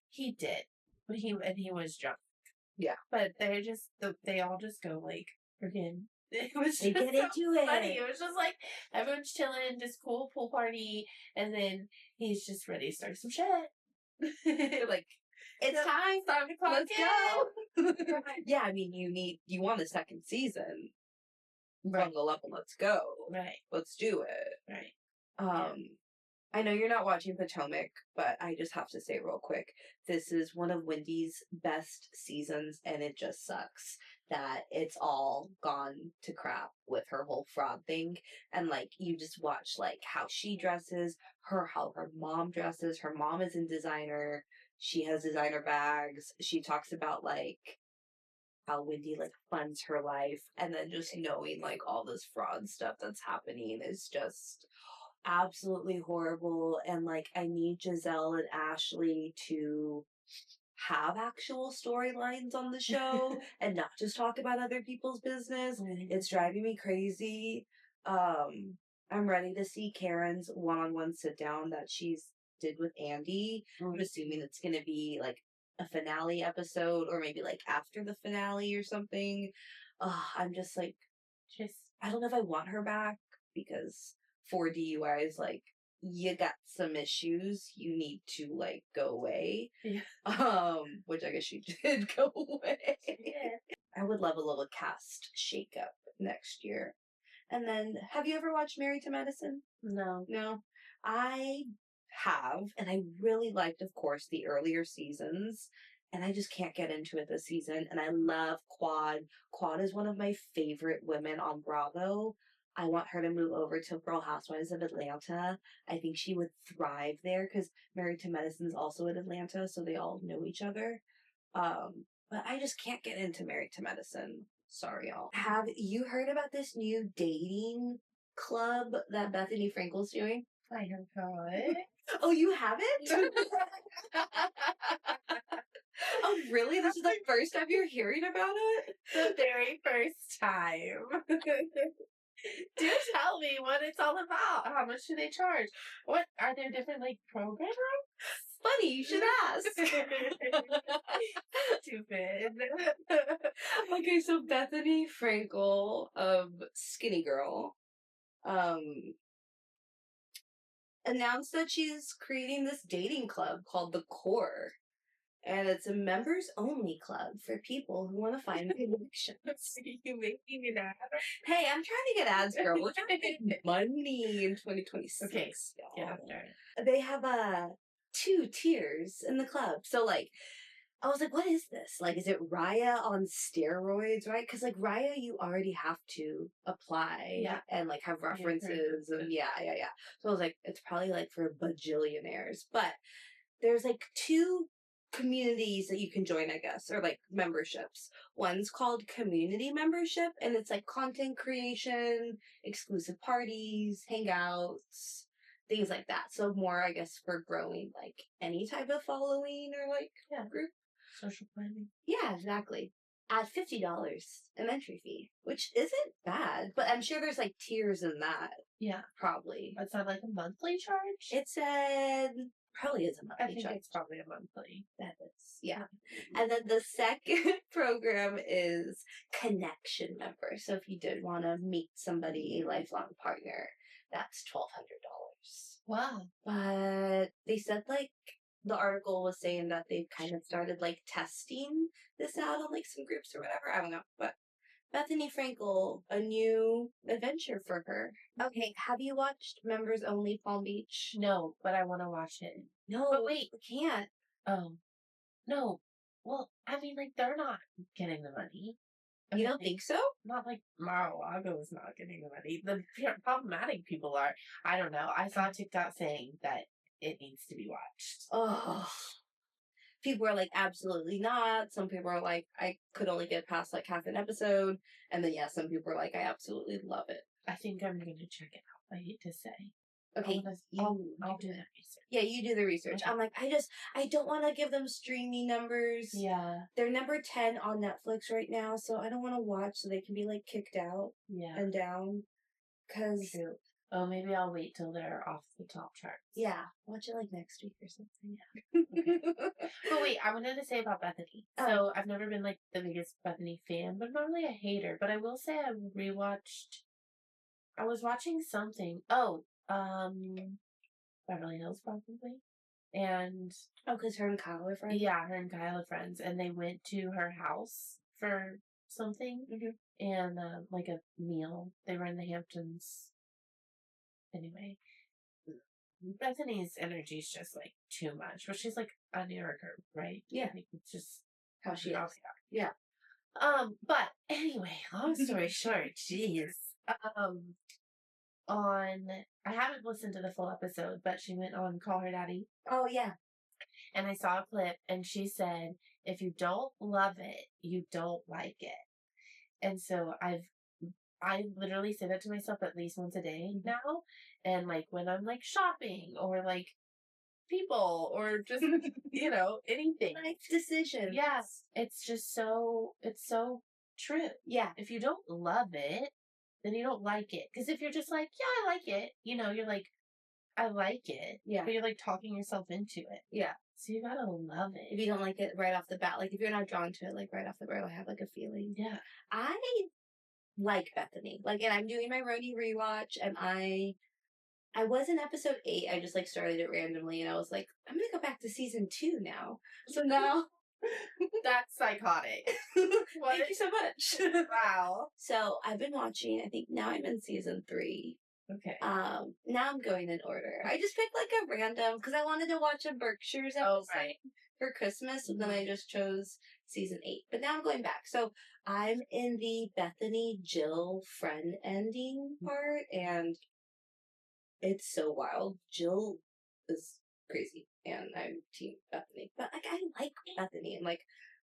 He did. But he was drunk. Yeah. But they all just go like, freaking. It was they just get into funny. it. It was just like everyone's chilling, just cool pool party, and then he's just ready to start some shit. Like, it's time to clock go. Yeah, I mean, you want a second season. Right. Bundle up and let's go. Right. Let's do it. Right. I know you're not watching Potomac, but I just have to say real quick, this is one of Wendy's best seasons, and it just sucks that it's all gone to crap with her whole fraud thing. And, like, you just watch, like, how she dresses, how her mom dresses. Her mom is in designer. She has designer bags. She talks about, like, how Wendy, like, funds her life. And then just knowing, like, all this fraud stuff that's happening is just absolutely horrible. And, like, I need Giselle and Ashley to have actual storylines on the show and not just talk about other people's business. It's driving me crazy. I'm ready to see Karen's one-on-one sit-down that she's did with Andy. I'm assuming it's gonna be like a finale episode, or maybe like after the finale or something. I'm just like, I don't know if I want her back, because 4 DUIs, like, you got some issues, you need to, like, go away. Yeah. Which I guess she did go away. Yeah. I would love a little cast shakeup next year. And then, have you ever watched Married to Medicine? No. No? I have, and I really liked, of course, the earlier seasons, and I just can't get into it this season. And I love Quad. Quad is one of my favorite women on Bravo. I want her to move over to Real Housewives of Atlanta. I think she would thrive there, because Married to Medicine is also in Atlanta, so they all know each other. But I just can't get into Married to Medicine. Sorry, y'all. Have you heard about this new dating club that Bethany Frankel's doing? I have not. Oh, you haven't? Oh, really? This is the first time you're hearing about it? The very first time. Do tell me what it's all about. How much do they charge? What are there different, like, programs? Funny, you should ask. Stupid. Okay, so Bethany Frankel of Skinny Girl announced that she's creating this dating club called The Core. And it's a members-only club for people who want to find connections. You making an ad? Hey, I'm trying to get ads, girl. We're trying to make money in 2026. Okay. Y'all. Yeah. They have 2 tiers in the club. So, like, I was like, what is this? Like, is it Raya on steroids, right? Because, like, Raya, you already have to apply and, like, have references. And yeah. So I was like, it's probably, like, for bajillionaires. But there's, like, 2 communities that you can join, I guess, or, like, memberships. One's called community membership, and it's, like, content creation, exclusive parties, hangouts, things like that. So more, I guess, for growing, like, any type of following or, like, group. Social planning. Yeah, exactly. At $50 an entry fee, which isn't bad, but I'm sure there's, like, tiers in that. Yeah. Probably. Is that like a monthly charge? It said probably is a monthly charge. I think it's probably a monthly. That is, yeah. And then the second program is connection member. So if you did want to meet somebody, a lifelong partner, that's $1,200. Wow. But they said, like, the article was saying that they've kind of started like testing this out on like some groups or whatever. I don't know, but Bethany Frankel, a new adventure for her. Okay, have you watched Members Only Palm Beach? No, but I want to watch it. No, But wait, we can't. oh, no. Well, I mean, like, they're not getting the money. I You mean, don't think so? not like Mar-a-Lago is not getting the money. The problematic people are. I don't know. I saw TikTok saying that it needs to be watched. Oh, people are like, absolutely not. Some people are like, I could only get past like half an episode. And then, yeah, some people are like, I absolutely love it. I think I'm going to check it out. I hate to say. Okay, I'll do that research. Yeah, you do the research. Okay. I'm like, I don't want to give them streaming numbers. Yeah. They're number 10 on Netflix right now, so I don't want to watch so they can be like kicked out and down. Cause true. Oh, maybe I'll wait till they're off the top charts. Yeah, watch it like next week or something. Yeah. Okay. But wait, I wanted to say about Bethany. So I've never been like the biggest Bethany fan, but I'm not really a hater. But I will say I was watching something. Beverly Hills probably. And because her and Kyle are friends? Yeah, her and Kyle are friends. And they went to her house for something. Mm-hmm. And like a meal. They were in the Hamptons. Anyway. Bethany's energy is just like too much. But she's like a New Yorker, right? Yeah. I think it's just how she is. Yeah. But anyway, long story short, jeez. I haven't listened to the full episode, but she went on Call Her Daddy. Oh, yeah. And I saw a clip, and she said, if you don't love it, you don't like it. And so I literally say that to myself at least once a day now. And like when I'm like shopping or like people or just, anything. Life decisions. Yes. It's so true. Yeah. If you don't love it, then you don't like it. Because if you're just like, yeah, I like it, you're like, I like it. Yeah. But you're like talking yourself into it. Yeah. So you gotta love it. If you don't like it right off the bat, like if you're not drawn to it, like right off the bat, I have like a feeling. Yeah. I like Bethany. Like, and I'm doing my Roni rewatch, and I was in episode 8. I just like started it randomly, and I was like, I'm gonna go back to season 2 now. So now. That's psychotic. Thank you so much. Wow. So I've been watching, I think now I'm in season 3. Okay. Now I'm going in order. I just picked like a random, because I wanted to watch a Berkshire's episode for Christmas, and then I just chose season 8. But now I'm going back. So I'm in the Bethany Jill friend ending part, and it's so wild. Jill is crazy, and I'm team Bethany. But like, I like Bethany, and like,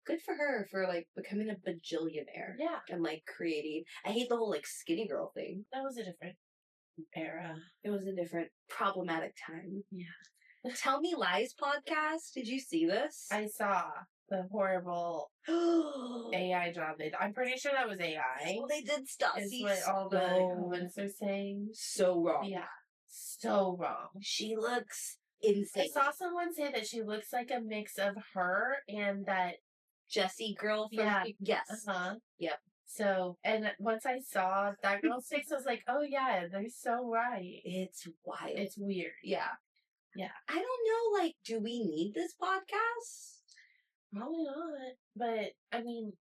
good for her for like becoming a bajillionaire. Yeah. And like creating. I hate the whole like skinny girl thing. That was a different era. It was a different problematic time. Yeah. Tell Me Lies podcast. Did you see this? I saw the horrible AI job. I'm pretty sure that was AI. Well, they did stuff. Is what all the comments are saying. So wrong. Yeah. So wrong. She looks insane. I saw someone say that she looks like a mix of her and that Jessie girl from Yes. Uh-huh. Yep. So, and once I saw that girl's face, I was like, oh yeah, they're so right. It's wild. It's weird. Yeah. Yeah. I don't know, like, do we need this podcast? Probably not. But, I mean,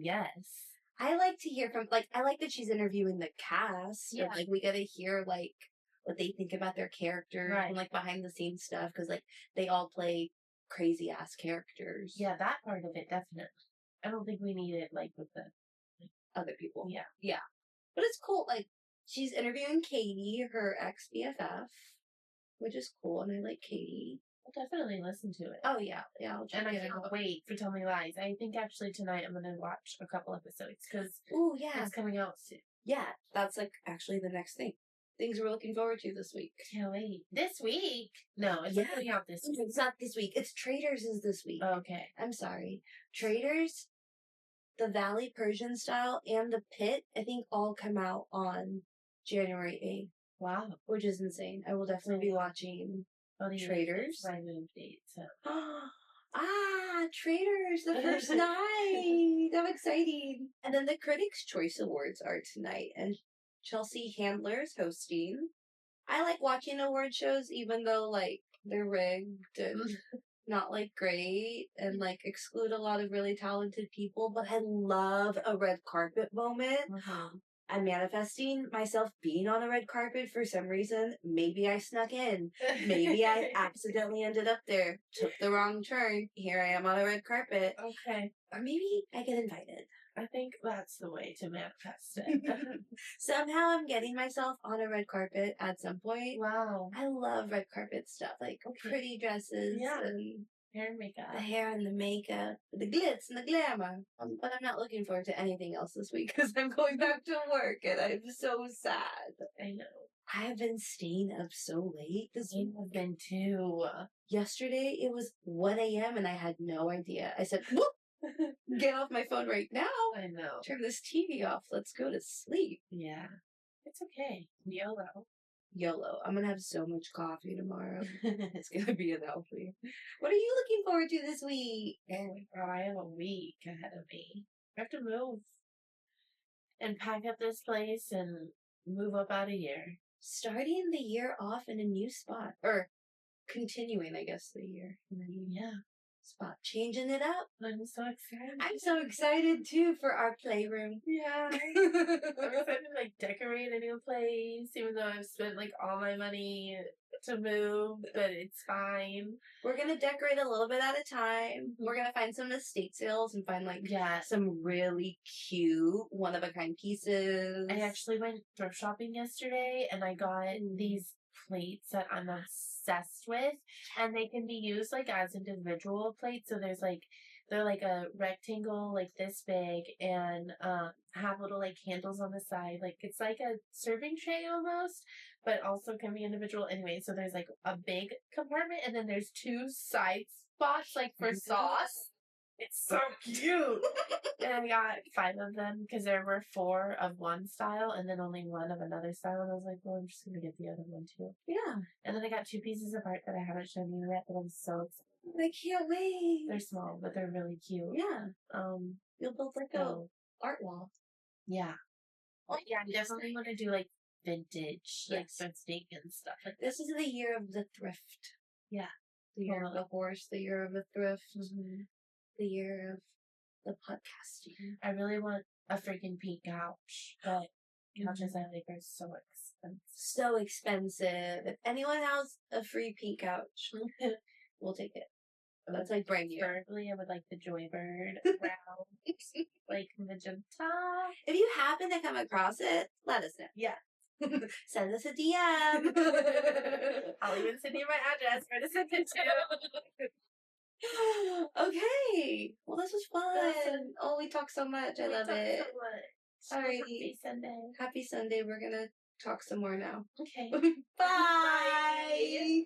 yes. I like to hear from, like, I like that she's interviewing the cast. Yeah. And, like, we gotta hear, like, what they think about their characters and, like, behind the scenes stuff. Because, like, they all play crazy ass characters. Yeah, that part of it, definitely. I don't think we need it, like, with the other people. Yeah. Yeah. But it's cool. Like, she's interviewing Katie, her ex-BFF, which is cool. And I like Katie. I'll definitely listen to it. Oh, yeah. Yeah, I'll check it out. And I out. can't wait for Tell Me Lies. I think actually tonight I'm going to watch a couple episodes because it's coming out soon. Yeah, that's like actually the next thing. Things we're looking forward to this week. Can't wait. This week? No, it's not coming out this week. It's not this week. It's Traders is this week. Okay. I'm sorry. Traders, The Valley Persian Style, and The Pit, I think all come out on January 8th. Wow. Which is insane. I will definitely be watching Traders. My move date, so. Traders, the first night. How exciting. And then the Critics' Choice Awards are tonight, and Chelsea Handler's hosting. I like watching award shows, even though, like, they're rigged and not like great and like exclude a lot of really talented people, but I love a red carpet moment. I'm manifesting myself being on a red carpet for some reason. Maybe I snuck in. Maybe I accidentally ended up there, took the wrong turn. Here I am on a red carpet. Okay. Or maybe I get invited. I think that's the way to manifest it. Somehow I'm getting myself on a red carpet at some point. Wow. I love red carpet stuff, like pretty dresses and hair and makeup. the hair and the makeup, the glitz and the glamour. But I'm not looking forward to anything else this week because I'm going back to work and I'm so sad. I know. I have been staying up so late this week. I've been too. Yesterday it was 1 a.m. and I had no idea. I said, whoop! Get off my phone right now. I know. Turn this TV off. Let's go to sleep. Yeah. It's okay. YOLO. YOLO. I'm going to have so much coffee tomorrow. It's going to be unhealthy. What are you looking forward to this week? Oh, I have a week ahead of me. I have to move and pack up this place and move up out of here. Starting the year off in a new spot. Or continuing, I guess, the year in a new spot. Changing it up. I'm so excited. I'm so excited, too, for our playroom. Yeah. I'm excited to, like, decorate a new place, even though I've spent, like, all my money to move, but it's fine. We're gonna decorate a little bit at a time. We're gonna find some estate sales and find, like, some really cute, one-of-a-kind pieces. I actually went thrift shopping yesterday, and I got these plates that I'm obsessed with, and they can be used like as individual plates. So there's like they're like a rectangle like this big and have little like handles on the side, like it's like a serving tray almost, but also can be individual. Anyway, so there's like a big compartment and then there's two side spots like for sauce. It's so cute. And I got 5 of them because there were 4 of one style and then only 1 of another style. And I was like, well, I'm just going to get the other one too. Yeah. And then I got 2 pieces of art that I haven't shown you yet, but I'm so excited. I can't wait. They're small, but they're really cute. Yeah. You'll build like a art wall. Yeah. Oh, yeah, I definitely want to do like vintage, like thrifting and stuff like that. This is the year of the thrift. Yeah. The year of the horse, the year of the thrift. The year of the podcasting. I really want a freaking pink couch, but couches I think are so expensive. So expensive. If anyone has a free pink couch, we'll take it. That's like brand new. Preferably, I would like the Joybird round, like magenta. If you happen to come across it, let us know. Yeah. Send us a DM. I'll even send you my address for to send it to. Okay. Well, this was fun. Oh, we talked so much. I love it. So much. All right. Happy Sunday. Happy Sunday. We're going to talk some more now. Okay. Bye.